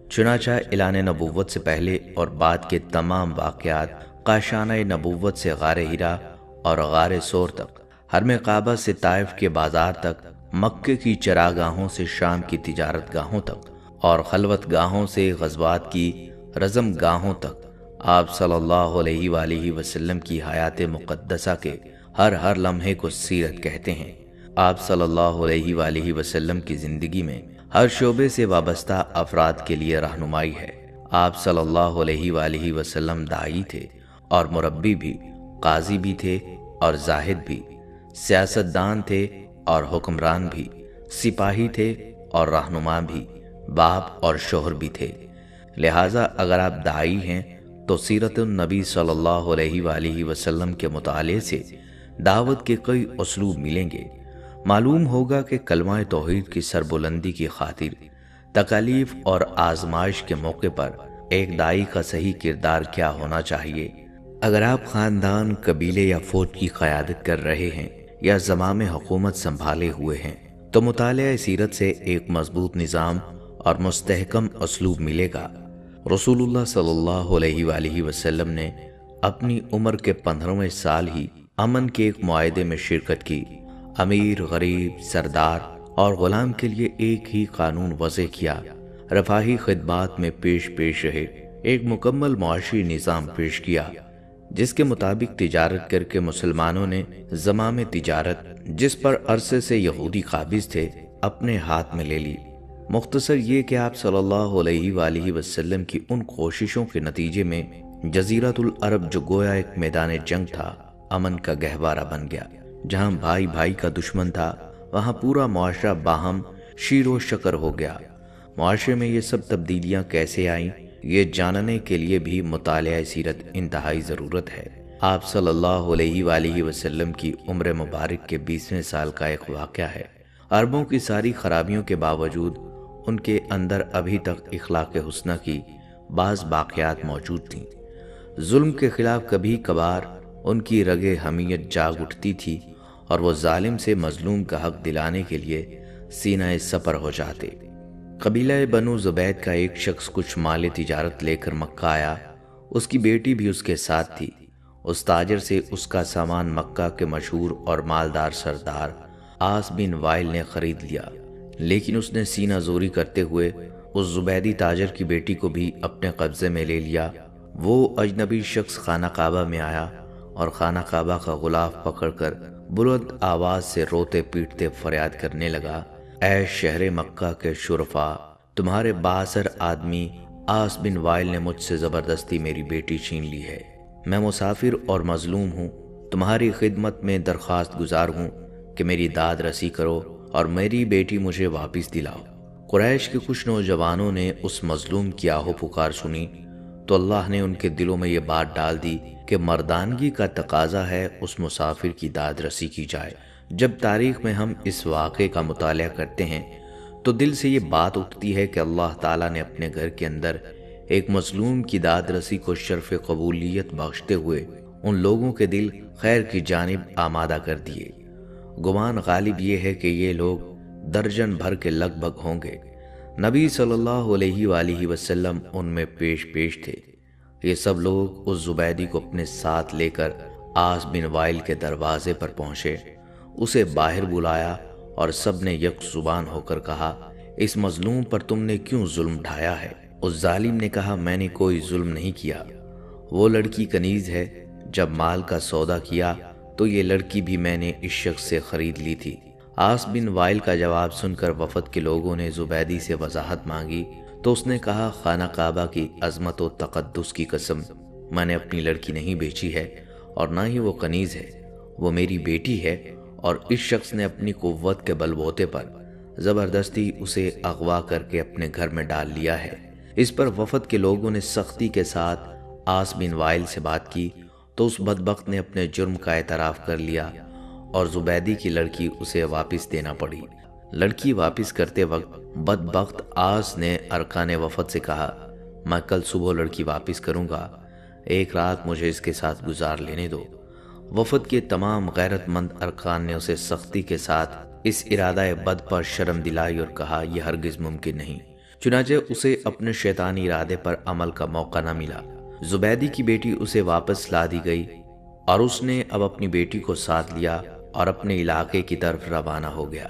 چنانچہ اعلان نبوت سے پہلے اور بعد کے تمام واقعات، کاشانہ نبوت سے غار ہرا اور غار سور تک، حرم کعبہ سے طائف کے بازار تک، مکے کی چراگاہوں سے شام کی تجارت گاہوں تک اور خلوت گاہوں سے غزوات کی رزم گاہوں تک، آپ صلی اللہ علیہ وآلہ وسلم کی حیات مقدسہ کے ہر لمحے کو سیرت کہتے ہیں۔ آپ صلی اللہ علیہ وآلہ وسلم کی زندگی میں ہر شعبے سے وابستہ افراد کے لیے رہنمائی ہے۔ آپ صلی اللہ علیہ وآلہ وسلم داعی تھے اور مربی بھی، قاضی بھی تھے اور زاہد بھی، سیاستدان تھے اور حکمران بھی، سپاہی تھے اور رہنما بھی، باپ اور شوہر بھی تھے۔ لہٰذا اگر آپ داعی ہیں تو سیرت النبی صلی اللہ علیہ وآلہ وسلم کے مطالعے سے دعوت کے کئی اسلوب ملیں گے۔ معلوم ہوگا کہ کلمہ توحید کی سربلندی کی خاطر تکالیف اور آزمائش کے موقع پر ایک داعی کا صحیح کردار کیا ہونا چاہیے۔ اگر آپ خاندان، قبیلے یا فوج کی قیادت کر رہے ہیں یا زمام حکومت سنبھالے ہوئے ہیں تو مطالعہ سیرت سے ایک مضبوط نظام اور مستحکم اسلوب ملے گا۔ رسول اللہ صلی اللہ علیہ وآلہ وسلم نے اپنی عمر کے 15ویں سال ہی امن کے ایک معاہدے میں شرکت کی۔ امیر، غریب، سردار اور غلام کے لیے ایک ہی قانون وضع کیا۔ رفاہی خدمات میں پیش رہے ایک مکمل معاشی نظام پیش کیا، جس کے مطابق تجارت کر کے مسلمانوں نے زمام تجارت، جس پر عرصے سے یہودی قابض تھے، اپنے ہاتھ میں لے لی۔ مختصر یہ کہ آپ صلی اللہ علیہ وآلہ وسلم کی ان کوششوں کے نتیجے میں جزیرۃ العرب، جو گویا ایک میدان جنگ تھا، امن کا گہوارہ بن گیا۔ جہاں بھائی بھائی کا دشمن تھا، وہاں پورا معاشرہ باہم شیر و شکر ہو گیا۔ معاشرے میں یہ سب تبدیلیاں کیسے آئیں، یہ جاننے کے لیے بھی مطالعہ سیرت انتہائی ضرورت ہے۔ آپ صلی اللہ علیہ وآلہ وسلم کی عمر مبارک کے 20ویں سال کا ایک واقعہ ہے۔ عربوں کی ساری خرابیوں کے باوجود ان کے اندر ابھی تک اخلاق حسنہ کی بعض باقیات موجود تھیں۔ ظلم کے خلاف کبھی کبھار ان کی رگ حمیت جاگ اٹھتی تھی اور وہ ظالم سے مظلوم کا حق دلانے کے لیے سینہ سپر ہو جاتے۔ قبیلہ بنو زبید کا ایک شخص کچھ مال تجارت لے کر مکہ آیا، اس کی بیٹی بھی اس کے ساتھ تھی۔ اس تاجر سے اس کا سامان مکہ کے مشہور اور مالدار سردار عاص بن وائل نے خرید لیا، لیکن اس نے سینہ زوری کرتے ہوئے اس زبیدی تاجر کی بیٹی کو بھی اپنے قبضے میں لے لیا۔ وہ اجنبی شخص خانہ کعبہ میں آیا اور خانہ کعبہ کا غلاف پکڑ کر بلند آواز سے روتے پیٹتے فریاد کرنے لگا، اے شہر مکہ کے شرفاء، تمہارے بااثر آدمی عاص بن وائل نے مجھ سے زبردستی میری بیٹی چھین لی ہے۔ میں مسافر اور مظلوم ہوں، تمہاری خدمت میں درخواست گزار ہوں کہ میری داد رسی کرو اور میری بیٹی مجھے واپس دلاؤ۔ قریش کے کچھ نوجوانوں نے اس مظلوم کی آہو پکار سنی تو اللہ نے ان کے دلوں میں یہ بات ڈال دی کہ مردانگی کا تقاضا ہے اس مسافر کی داد رسی کی جائے۔ جب تاریخ میں ہم اس واقعے کا مطالعہ کرتے ہیں تو دل سے یہ بات اٹھتی ہے کہ اللہ تعالیٰ نے اپنے گھر کے اندر ایک مظلوم کی داد رسی کو شرف قبولیت بخشتے ہوئے ان لوگوں کے دل خیر کی جانب آمادہ کر دیے۔ گمان غالب یہ ہے کہ یہ لوگ درجن بھر کے لگ بھگ ہوں گے۔ نبی صلی اللہ علیہ وآلہ وسلم ان میں پیش تھے۔ یہ سب لوگ اس زبیدی کو اپنے ساتھ لے کر عاص بن وائل کے دروازے پر پہنچے، اسے باہر بلایا اور سب نے یک زبان ہو کر کہا، اس مظلوم پر تم نے کیوں ظلم ڈھایا ہے؟ اس ظالم نے کہا، میں نے کوئی ظلم نہیں کیا، وہ لڑکی کنیز ہے، جب مال کا سودا کیا تو یہ لڑکی بھی میں نے اس شخص سے خرید لی تھی۔ عاص بن وائل کا جواب سن کر وفد کے لوگوں نے زبیدی سے وضاحت مانگی تو اس نے کہا، خانہ کعبہ کی عظمت و تقدس کی قسم، میں نے اپنی لڑکی نہیں بیچی ہے اور نہ ہی وہ کنیز ہے، وہ میری بیٹی ہے اور اس شخص نے اپنی قوت کے بل بوتے پر زبردستی اسے اغوا کر کے اپنے گھر میں ڈال لیا ہے۔ اس پر وفد کے لوگوں نے سختی کے ساتھ عاص بن وائل سے بات کی تو اس بدبخت نے اپنے جرم کا اعتراف کر لیا اور زبیدی کی لڑکی اسے واپس دینا پڑی۔ لڑکی واپس کرتے وقت بدبخت عاص نے ارکان وفد سے کہا، میں کل صبح لڑکی واپس کروں گا، ایک رات مجھے اس کے ساتھ گزار لینے دو۔ وفد کے تمام غیرت مند ارکان نے اسے سختی کے ساتھ اس ارادہ بد پر شرم دلائی اور کہا، یہ ہرگز ممکن نہیں۔ چنانچہ اسے اپنے شیطانی ارادے پر عمل کا موقع نہ ملا۔ زبیدی کی بیٹی اسے واپس لا دی گئی اور اس نے اب اپنی بیٹی کو ساتھ لیا اور اپنے علاقے کی طرف روانہ ہو گیا۔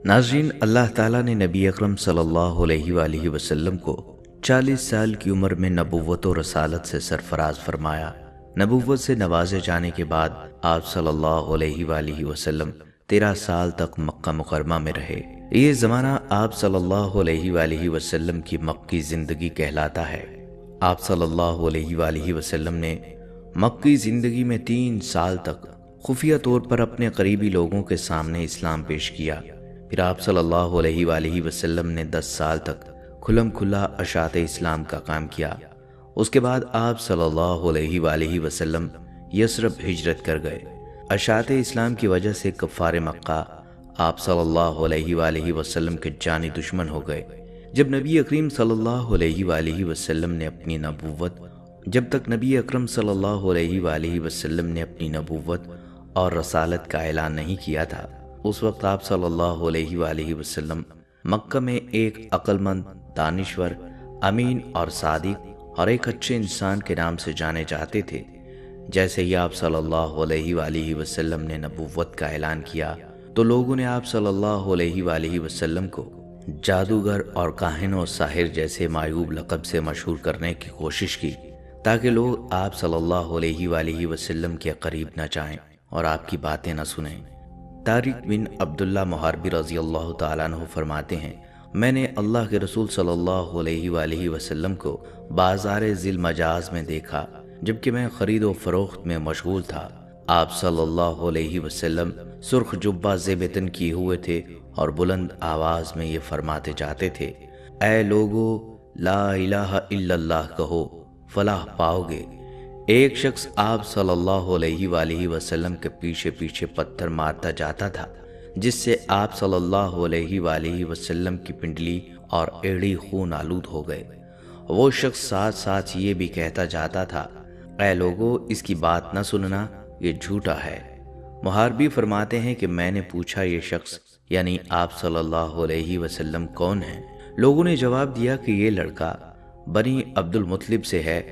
ناظرین، اللہ تعالیٰ نے نبی اکرم صلی اللہ علیہ وآلہ وسلم کو 40 سال کی عمر میں نبوت و رسالت سے سرفراز فرمایا۔ نبوت سے نوازے جانے کے بعد آپ صلی اللہ علیہ وآلہ وسلم 13 سال تک مکہ مکرمہ میں رہے۔ یہ زمانہ آپ صلی اللہ علیہ وآلہ وسلم کی مکی زندگی کہلاتا ہے۔ آپ صلی اللہ علیہ وآلہ وسلم نے مکی زندگی میں 3 سال تک خفیہ طور پر اپنے قریبی لوگوں کے سامنے اسلام پیش کیا۔ پھر آپ صلی اللہ علیہ وآلہ وسلم نے 10 سال تک کھلم کھلا اشاعت اسلام کا کام کیا۔ اس کے بعد آپ صلی اللہ علیہ وآلہ وسلم یثرب ہجرت کر گئے۔ اشاعت اسلام کی وجہ سے کفار مکہ آپ صلی اللہ علیہ وآلہ وسلم کے جانی دشمن ہو گئے۔ جب نبی اکرم صلی اللہ علیہ وآلہ وسلم نے اپنی نبوت جب تک نبی اکرم صلی اللہ علیہ وآلہ وسلم نے اپنی نبوت اور رسالت کا اعلان نہیں کیا تھا، اس وقت آپ صلی اللہ علیہ وآلہ وسلم مکہ میں ایک عقل مند، دانشور، امین اور صادق اور ایک اچھے انسان کے نام سے جانے جاتے تھے۔ جیسے ہی آپ صلی اللہ علیہ وآلہ وسلم نے نبوت کا اعلان کیا تو لوگوں نے آپ صلی اللہ علیہ وآلہ وسلم کو جادوگر اور کاہن و ساحر جیسے معیوب لقب سے مشہور کرنے کی کوشش کی تاکہ لوگ آپ صلی اللہ علیہ وآلہ وسلم کے قریب نہ جائیں اور آپ کی باتیں نہ سنیں۔ طارق بن عبداللہ محاربی رضی اللہ تعالیٰ عنہ فرماتے ہیں، میں نے اللہ کے رسول صلی اللہ علیہ وآلہ وسلم کو بازار ذی المجاز میں دیکھا جبکہ میں خرید و فروخت میں مشغول تھا۔ آپ صلی اللہ علیہ وسلم سرخ جبہ زیب تن کیے ہوئے تھے اور بلند آواز میں یہ فرماتے جاتے تھے، اے لوگو، لا الہ الا اللہ کہو، فلاح پاؤ گے۔ ایک شخص آپ صلی اللہ علیہ وآلہ وسلم کے پیچھے پیچھے پتھر مارتا جاتا تھا، جس سے آپ صلی اللہ علیہ وآلہ وسلم کی پنڈلی اور ایڑی خون آلود ہو گئے۔ وہ شخص ساتھ ساتھ یہ بھی کہتا جاتا تھا، اے لوگو، اس کی بات نہ سننا، یہ جھوٹا ہے۔ محاربی فرماتے ہیں کہ میں نے پوچھا یہ شخص یعنی آپ صلی اللہ علیہ وسلم کون ہے؟ لوگوں نے جواب دیا کہ یہ لڑکا بنی عبد المطلب سے ہے۔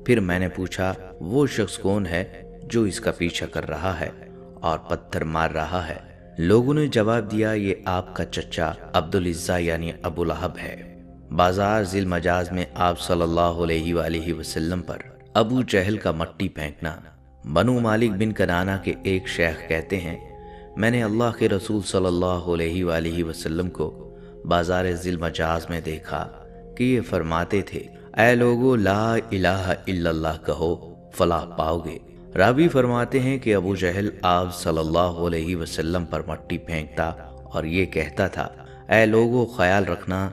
پھر میں نے پوچھا وہ شخص کون ہے جو اس کا پیچھا کر رہا ہے اور پتھر مار رہا ہے؟ لوگوں نے جواب دیا یہ آپ کا چچا عبدالعزہ یعنی ابو لہب ہے۔ بازار ذی المجاز میں آپ صلی اللہ علیہ وآلہ وسلم پر ابو جہل کا مٹی پھینکنا۔ بنو مالک بن کنانہ کے ایک شیخ کہتے ہیں، میں نے اللہ کے رسول صلی اللہ علیہ وآلہ وسلم کو بازار ذی المجاز میں دیکھا کہ یہ فرماتے تھے، اے لوگو، لا الہ الا اللہ کہو، فلاح پاؤ گے۔ راوی فرماتے ہیں کہ ابو جہل آپ صلی اللہ علیہ وسلم پر مٹی پھینکتا اور یہ کہتا تھا، اے لوگو، خیال رکھنا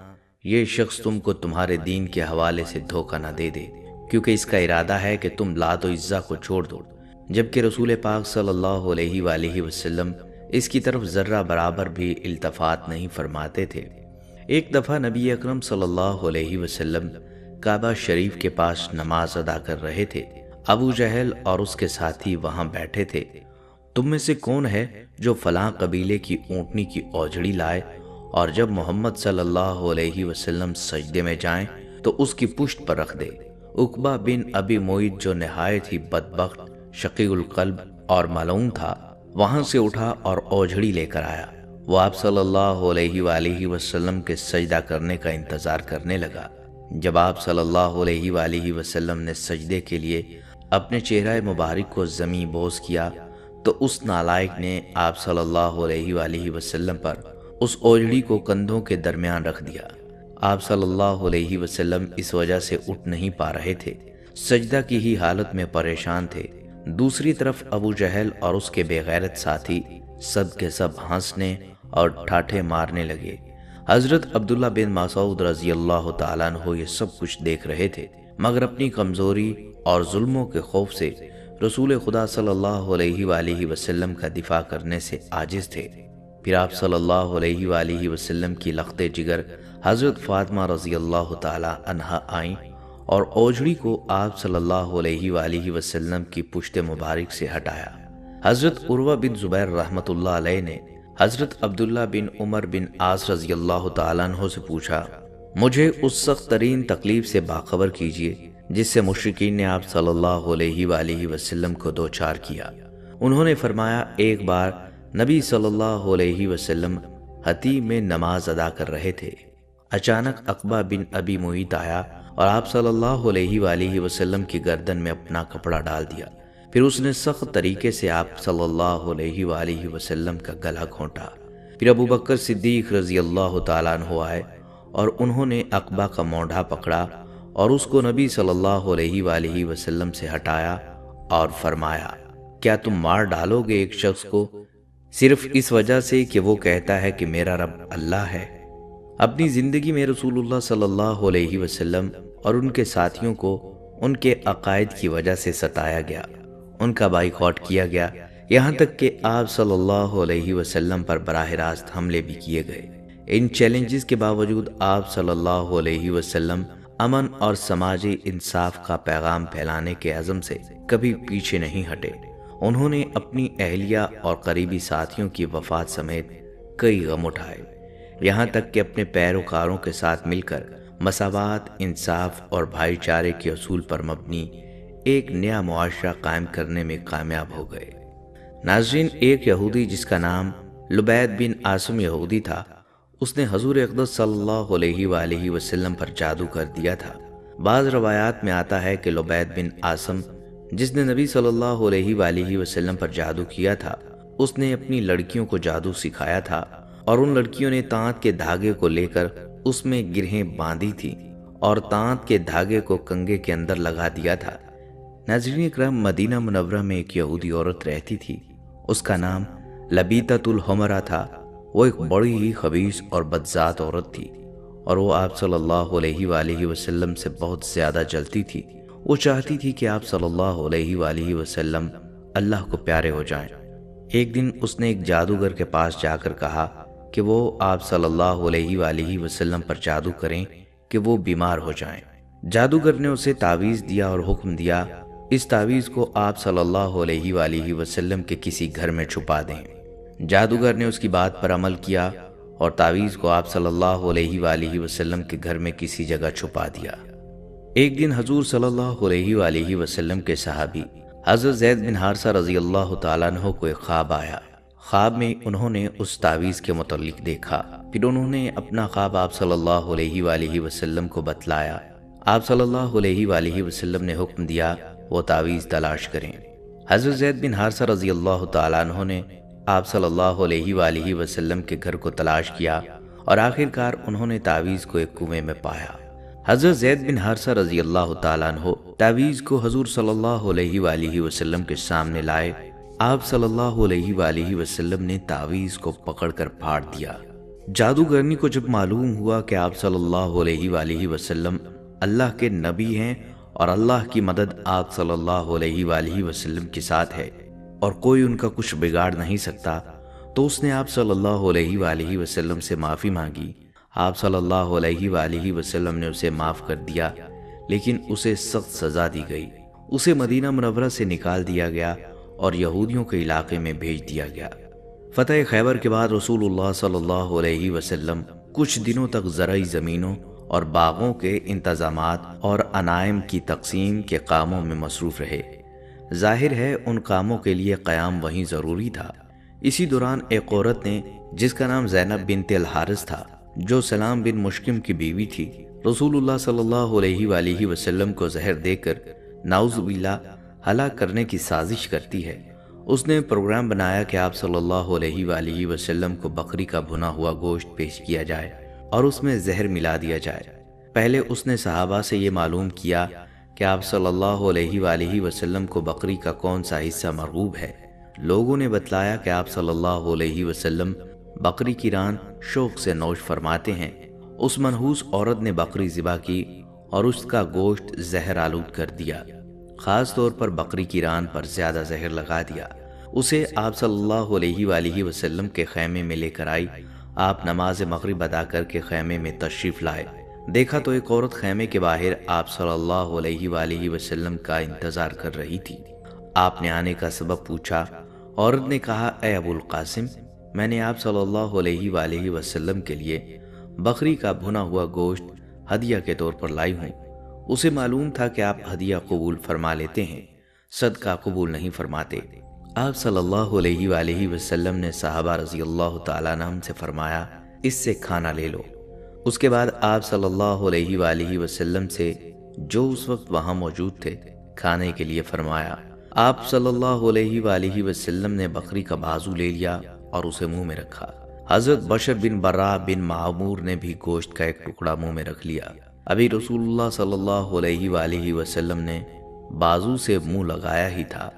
یہ شخص تم کو تمہارے دین کے حوالے سے دھوکہ نہ دے دے، کیونکہ اس کا ارادہ ہے کہ تم لات و عزہ کو چھوڑ دو، جبکہ رسول پاک صلی اللہ علیہ وآلہ وسلم اس کی طرف ذرہ برابر بھی التفات نہیں فرماتے تھے۔ ایک دفعہ نبی اکرم صلی اللہ علیہ وسلم کعبہ شریف کے پاس نماز ادا کر رہے تھے۔ ابو جہل اور اس کے ساتھی وہاں بیٹھے تھے۔ تم میں سے کون ہے جو فلاں قبیلے کی اونٹنی کی اوجھڑی لائے اور جب محمد صلی اللہ علیہ وسلم سجدے میں جائیں تو اس کی پشت پر رکھ دے؟ عقبہ بن ابی معیط جو نہایت ہی بدبخت، شقی القلب اور ملعون تھا، وہاں سے اٹھا اور اوجھڑی لے کر آیا۔ وہ آپ صلی اللہ علیہ وآلہ وسلم کے سجدہ کرنے کا انتظار کرنے لگا۔ جب آپ صلی اللہ علیہ وآلہ وسلم نے سجدے کے لیے اپنے چہرہ مبارک کو زمین بوس کیا تو اس نالائق نے آپ صلی اللہ علیہ وآلہ وسلم پر اس اوجھڑی کو کندھوں کے درمیان رکھ دیا۔ آپ صلی اللہ علیہ وسلم اس وجہ سے اٹھ نہیں پا رہے تھے، سجدہ کی ہی حالت میں پریشان تھے۔ دوسری طرف ابو جہل اور اس کے بے غیرت ساتھی سب کے سب ہنسنے اور ٹھاٹھے مارنے لگے۔ حضرت عبداللہ بن مسعود رضی اللہ تعالیٰ عنہ یہ سب کچھ دیکھ رہے تھے، مگر اپنی کمزوری اور ظلموں کے خوف سے رسول خدا صلی اللہ علیہ وآلہ وسلم کا دفاع کرنے سے عاجز تھے۔ پھر آپ صلی اللہ علیہ وآلہ وسلم کی لخت جگر حضرت فاطمہ رضی اللہ تعالیٰ عنہا آئیں اور اوجھڑی کو آپ صلی اللہ علیہ وآلہ وسلم کی پشت مبارک سے ہٹایا۔ حضرت عروہ بن زبیر رحمۃ اللہ علیہ نے حضرت عبداللہ بن عمر بن عاص رضی اللہ تعالیٰ عنہ سے پوچھا، مجھے اس سخت ترین تکلیف سے باخبر کیجیے جس سے مشرکین نے آپ صلی اللہ علیہ وآلہ وسلم کو دوچار کیا۔ انہوں نے فرمایا، ایک بار نبی صلی اللہ علیہ وسلم حتیم میں نماز ادا کر رہے تھے، اچانک عقبہ بن ابی معیط آیا اور آپ صلی اللہ علیہ وآلہ وسلم کی گردن میں اپنا کپڑا ڈال دیا۔ پھر اس نے سخت طریقے سے آپ صلی اللہ علیہ وآلہ وسلم کا گلا گھونٹا۔ پھر ابو بکر صدیق رضی اللہ تعالیٰ عنہ آئے اور انہوں نے عقبہ کا مونڈھا پکڑا اور اس کو نبی صلی اللہ علیہ وآلہ وسلم سے ہٹایا اور فرمایا، کیا تم مار ڈالو گے ایک شخص کو صرف اس وجہ سے کہ وہ کہتا ہے کہ میرا رب اللہ ہے؟ اپنی زندگی میں رسول اللہ صلی اللہ علیہ وسلم اور ان کے ساتھیوں کو ان کے عقائد کی وجہ سے ستایا گیا، ان کا بائیکاٹ کیا گیا، یہاں تک کہ آپ صلی اللہ علیہ وسلم پر براہ راست حملے بھی کیے گئے۔ ان چیلنجز کے باوجود آپ صلی اللہ علیہ وسلم امن اور سماجی انصاف کا پیغام پھیلانے کے عزم سے کبھی پیچھے نہیں ہٹے۔ انہوں نے اپنی اہلیہ اور قریبی ساتھیوں کی وفات سمیت کئی غم اٹھائے، یہاں تک کہ اپنے پیروکاروں کے ساتھ مل کر مساوات، انصاف اور بھائی چارے کے اصول پر مبنی ایک نیا معاشرہ قائم کرنے میں کامیاب ہو گئے۔ ناظرین، ایک یہودی جس کا نام لبید بن عاصم یہودی تھا، اس نے حضور اقدس صلی اللہ علیہ وآلہ وسلم پر جادو کر دیا تھا۔ بعض روایات میں آتا ہے کہ لبید بن عاصم جس نے نبی صلی اللہ علیہ وآلہ وسلم پر جادو کیا تھا، اس نے اپنی لڑکیوں کو جادو سکھایا تھا اور ان لڑکیوں نے تانت کے دھاگے کو لے کر اس میں گرہیں باندھی تھی اور تانت کے دھاگے کو کنگے کے اندر لگا دیا تھا۔ ناظرین اکرام، مدینہ منورہ میں ایک یہودی عورت رہتی تھی، اس کا نام لبیتۃ الحمرا تھا۔ وہ ایک بڑی ہی خبیث اور بدذات عورت تھی اور وہ آپ صلی اللہ علیہ وآلہ وسلم سے بہت زیادہ جلتی تھی۔ وہ چاہتی تھی کہ آپ صلی اللہ علیہ وآلہ وسلم اللہ کو پیارے ہو جائیں۔ ایک دن اس نے ایک جادوگر کے پاس جا کر کہا کہ وہ آپ صلی اللہ علیہ وآلہ وسلم پر جادو کریں کہ وہ بیمار ہو جائیں۔ جادوگر نے اسے تعویذ دیا اور حکم دیا اس تعویذ کو آپ صلی اللہ علیہ وآلہ وسلم کے کسی گھر میں چھپا دیں۔ جادوگر نے اس کی بات پر عمل کیا اور تعویذ کو آپ صلی اللہ علیہ وآلہ وسلم کے گھر میں کسی جگہ چھپا دیا۔ ایک دن حضور صلی اللہ علیہ وآلہ وسلم کے صحابی حضرت زید بن حارثہ رضی اللہ تعالیٰ عنہ کو ایک خواب آیا۔ خواب میں انہوں نے اس تعویذ کے متعلق دیکھا، پھر انہوں نے اپنا خواب آپ صلی اللہ علیہ وآلہ وسلم کو بتلایا۔ آپ صلی اللہ علیہ وآلہ وسلم نے حکم دیا وہ تعویذ تلاش کریں۔ حضرت زید بن حارثہ رضی اللہ تعالیٰ عنہ نے آپ صلی اللہ علیہ وآلہ وسلم کے گھر کو تلاش کیا اور آخر کار انہوں نے تعویذ کو ایک کنویں میں پایا۔ حضرت زید بن حارثہ رضی اللہ تعالیٰ عنہ تعویذ کو حضور صلی اللہ علیہ وآلہ وسلم کے سامنے لائے۔ آپ صلی اللہ علیہ وآلہ وسلم نے تعویذ کو پکڑ کر پھاڑ دیا۔ جادوگرنی کو جب معلوم ہوا کہ آپ صلی اللہ علیہ وآلہ وسلم اللہ کے نبی ہیں اور اللہ کی مدد آپ صلی اللہ علیہ وآلہ وسلم کے ساتھ ہے اور کوئی ان کا کچھ بگاڑ نہیں سکتا، تو اس نے آپ صلی اللہ علیہ وآلہ وسلم سے معافی مانگی۔ آپ صلی اللہ علیہ وآلہ وسلم نے اسے معاف کر دیا، لیکن اسے سخت سزا دی گئی۔ اسے مدینہ منورہ سے نکال دیا گیا اور یہودیوں کے علاقے میں بھیج دیا گیا۔ فتح خیبر کے بعد رسول اللہ صلی اللہ علیہ وسلم کچھ دنوں تک زرعی زمینوں اور باغوں کے انتظامات اور غنائم کی تقسیم کے کاموں میں مصروف رہے۔ ظاہر ہے ان کاموں کے لیے قیام وہیں ضروری تھا۔ اسی دوران ایک عورت نے جس کا نام زینب بنت الحارث تھا، جو سلام بن مشکم کی بیوی تھی، رسول اللہ صلی اللہ علیہ وآلہ وسلم کو زہر دے کر نعوذ باللہ ہلاک کرنے کی سازش کرتی ہے۔ اس نے پروگرام بنایا کہ آپ صلی اللہ علیہ وآلہ وسلم کو بکری کا بھنا ہوا گوشت پیش کیا جائے اور اس میں زہر ملا دیا جائے۔ پہلے اس نے صحابہ سے یہ معلوم کیا کہ آپ صلی اللہ علیہ وآلہ وسلم کو بکری کا کون سا حصہ مرغوب ہے۔ لوگوں نے بتلایا کہ آپ صلی اللہ علیہ وسلم بکری کی ران شوق سے نوش فرماتے ہیں۔ اس منحوس عورت نے بکری ذبح کی اور اس کا گوشت زہر آلود کر دیا، خاص طور پر بکری کی ران پر زیادہ زہر لگا دیا۔ اسے آپ صلی اللہ علیہ وآلہ وسلم کے خیمے میں لے کر آئی۔ آپ نماز مغرب ادا کر کے خیمے میں تشریف لائے۔ دیکھا تو ایک عورت خیمے کے باہر آپ صلی اللہ علیہ وآلہ وسلم کا انتظار کر رہی تھی۔ آپ نے آنے کا سبب پوچھا۔ عورت نے کہا، اے ابو القاسم، میں نے آپ صلی اللہ علیہ وآلہ وسلم کے لیے بکری کا بھنا ہوا گوشت ہدیہ کے طور پر لائی ہوں۔ اسے معلوم تھا کہ آپ ہدیہ قبول فرما لیتے ہیں، صدقہ قبول نہیں فرماتے۔ آپ صلی اللہ علیہ وآلہ وسلم نے صحابہ رضی اللہ تعالیٰ عنہم سے فرمایا، اس سے کھانا لے لو۔ اس کے بعد آپ صلی اللہ علیہ وآلہ وسلم سے جو اس وقت وہاں موجود تھے کھانے کے لیے فرمایا۔ آپ صلی اللہ علیہ وآلہ وسلم نے بکری کا بازو لے لیا اور اسے منہ میں رکھا۔ حضرت بشر بن برا بن معمور نے بھی گوشت کا ایک ٹکڑا منہ میں رکھ لیا۔ ابھی رسول اللہ صلی اللہ علیہ وآلہ وسلم نے بازو سے منہ لگایا ہی تھا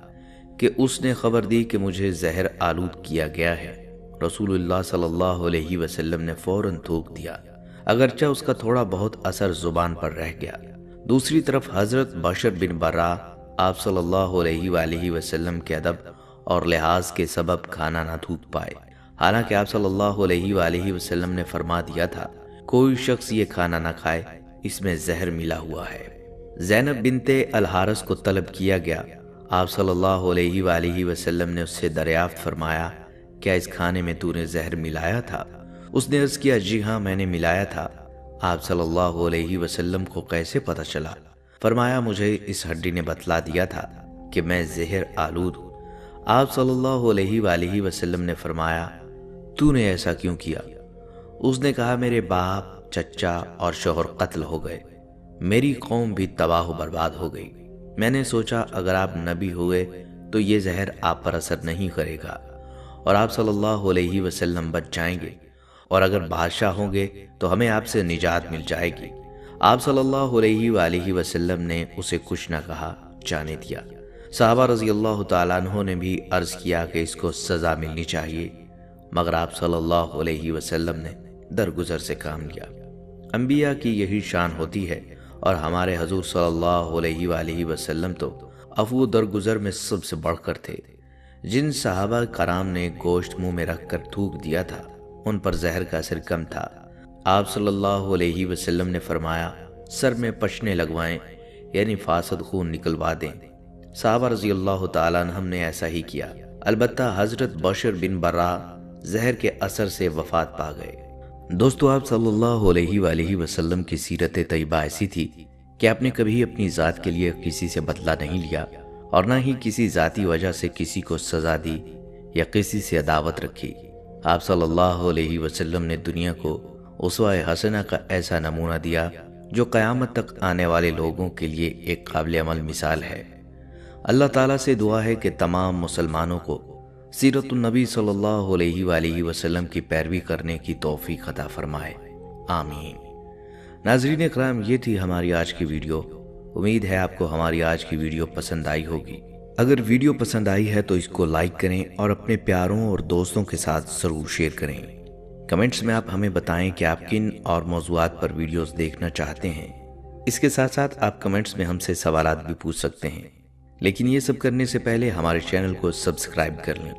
کہ اس نے خبر دی کہ مجھے زہر آلود کیا گیا ہے۔ رسول اللہ صلی اللہ علیہ وسلم نے فوراً تھوک دیا، اگرچہ اس کا تھوڑا بہت اثر زبان پر رہ گیا۔ دوسری طرف حضرت بشر بن برا آپ صلی اللہ علیہ وآلہ وسلم کے ادب اور لحاظ کے سبب کھانا نہ تھوک پائے، حالانکہ آپ صلی اللہ علیہ وآلہ وسلم نے فرما دیا تھا کوئی شخص یہ کھانا نہ کھائے، اس میں زہر ملا ہوا ہے۔ زینب بنت الحارث کو طلب کیا گیا۔ آپ صلی اللہ علیہ وآلہ وسلم نے اس سے دریافت فرمایا، کیا اس کھانے میں تو نے زہر ملایا تھا؟ اس نے عرض کیا، جی ہاں میں نے ملایا تھا۔ آپ صلی اللہ علیہ وسلم کو کیسے پتہ چلا؟ فرمایا، مجھے اس ہڈی نے بتلا دیا تھا کہ میں زہر آلود ہوں۔ آپ صلی اللہ علیہ وآلہ وسلم نے فرمایا، تو نے ایسا کیوں کیا؟ اس نے کہا، میرے باپ، چچا اور شوہر قتل ہو گئے، میری قوم بھی تباہ و برباد ہو گئی۔ میں نے سوچا اگر آپ نبی ہوئے تو یہ زہر آپ پر اثر نہیں کرے گا اور آپ صلی اللہ علیہ وسلم بچ جائیں گے، اور اگر بادشاہ ہوں گے تو ہمیں آپ سے نجات مل جائے گی۔ آپ صلی اللہ علیہ وآلہ وسلم نے اسے کچھ نہ کہا، جانے دیا۔ صحابہ رضی اللہ تعالیٰ عنہ نے بھی عرض کیا کہ اس کو سزا ملنی چاہیے، مگر آپ صلی اللہ علیہ وسلم نے درگزر سے کام لیا۔ انبیاء کی یہی شان ہوتی ہے اور ہمارے حضور صلی اللہ علیہ وآلہ وسلم تو عفو درگزر میں سب سے بڑھ کر تھے۔ جن صحابہ کرام نے گوشت منہ میں رکھ کر تھوک دیا تھا ان پر زہر کا اثر کم تھا۔ آپ صلی اللہ علیہ وسلم نے فرمایا سر میں پشنے لگوائیں، یعنی فاسد خون نکلوا دیں۔ صحابہ رضی اللہ تعالیٰ عنہم نے ایسا ہی کیا، البتہ حضرت بشر بن برا زہر کے اثر سے وفات پا گئے۔ دوستو، آپ صلی اللہ علیہ وآلہ وسلم کی سیرت طیبہ ایسی تھی کہ آپ نے کبھی اپنی ذات کے لیے کسی سے بدلہ نہیں لیا اور نہ ہی کسی ذاتی وجہ سے کسی کو سزا دی یا کسی سے عداوت رکھی۔ آپ صلی اللہ علیہ وسلم نے دنیا کو اسوہ حسنہ کا ایسا نمونہ دیا جو قیامت تک آنے والے لوگوں کے لیے ایک قابل عمل مثال ہے۔ اللہ تعالیٰ سے دعا ہے کہ تمام مسلمانوں کو سیرت النبی صلی اللہ علیہ وآلہ وسلم کی پیروی کرنے کی توفیق عطا فرمائے، آمین۔ ناظرین اکرام، یہ تھی ہماری آج کی ویڈیو۔ امید ہے آپ کو ہماری آج کی ویڈیو پسند آئی ہوگی۔ اگر ویڈیو پسند آئی ہے تو اس کو لائک کریں اور اپنے پیاروں اور دوستوں کے ساتھ ضرور شیئر کریں۔ کمنٹس میں آپ ہمیں بتائیں کہ آپ کن اور موضوعات پر ویڈیوز دیکھنا چاہتے ہیں۔ اس کے ساتھ ساتھ آپ کمنٹس میں ہم سے سوالات بھی پوچھ سکتے ہیں، لیکن یہ سب کرنے سے پہلے ہمارے چینل کو سبسکرائب کر لیں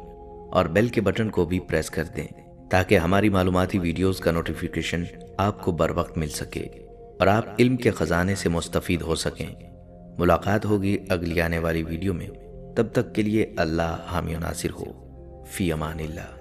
اور بیل کے بٹن کو بھی پریس کر دیں تاکہ ہماری معلوماتی ویڈیوز کا نوٹیفیکیشن آپ کو بر وقت مل سکے اور آپ علم کے خزانے سے مستفید ہو سکیں۔ ملاقات ہوگی اگلی آنے والی ویڈیو میں، تب تک کے لیے اللہ حامی و ناصر ہو۔ فی امان اللہ۔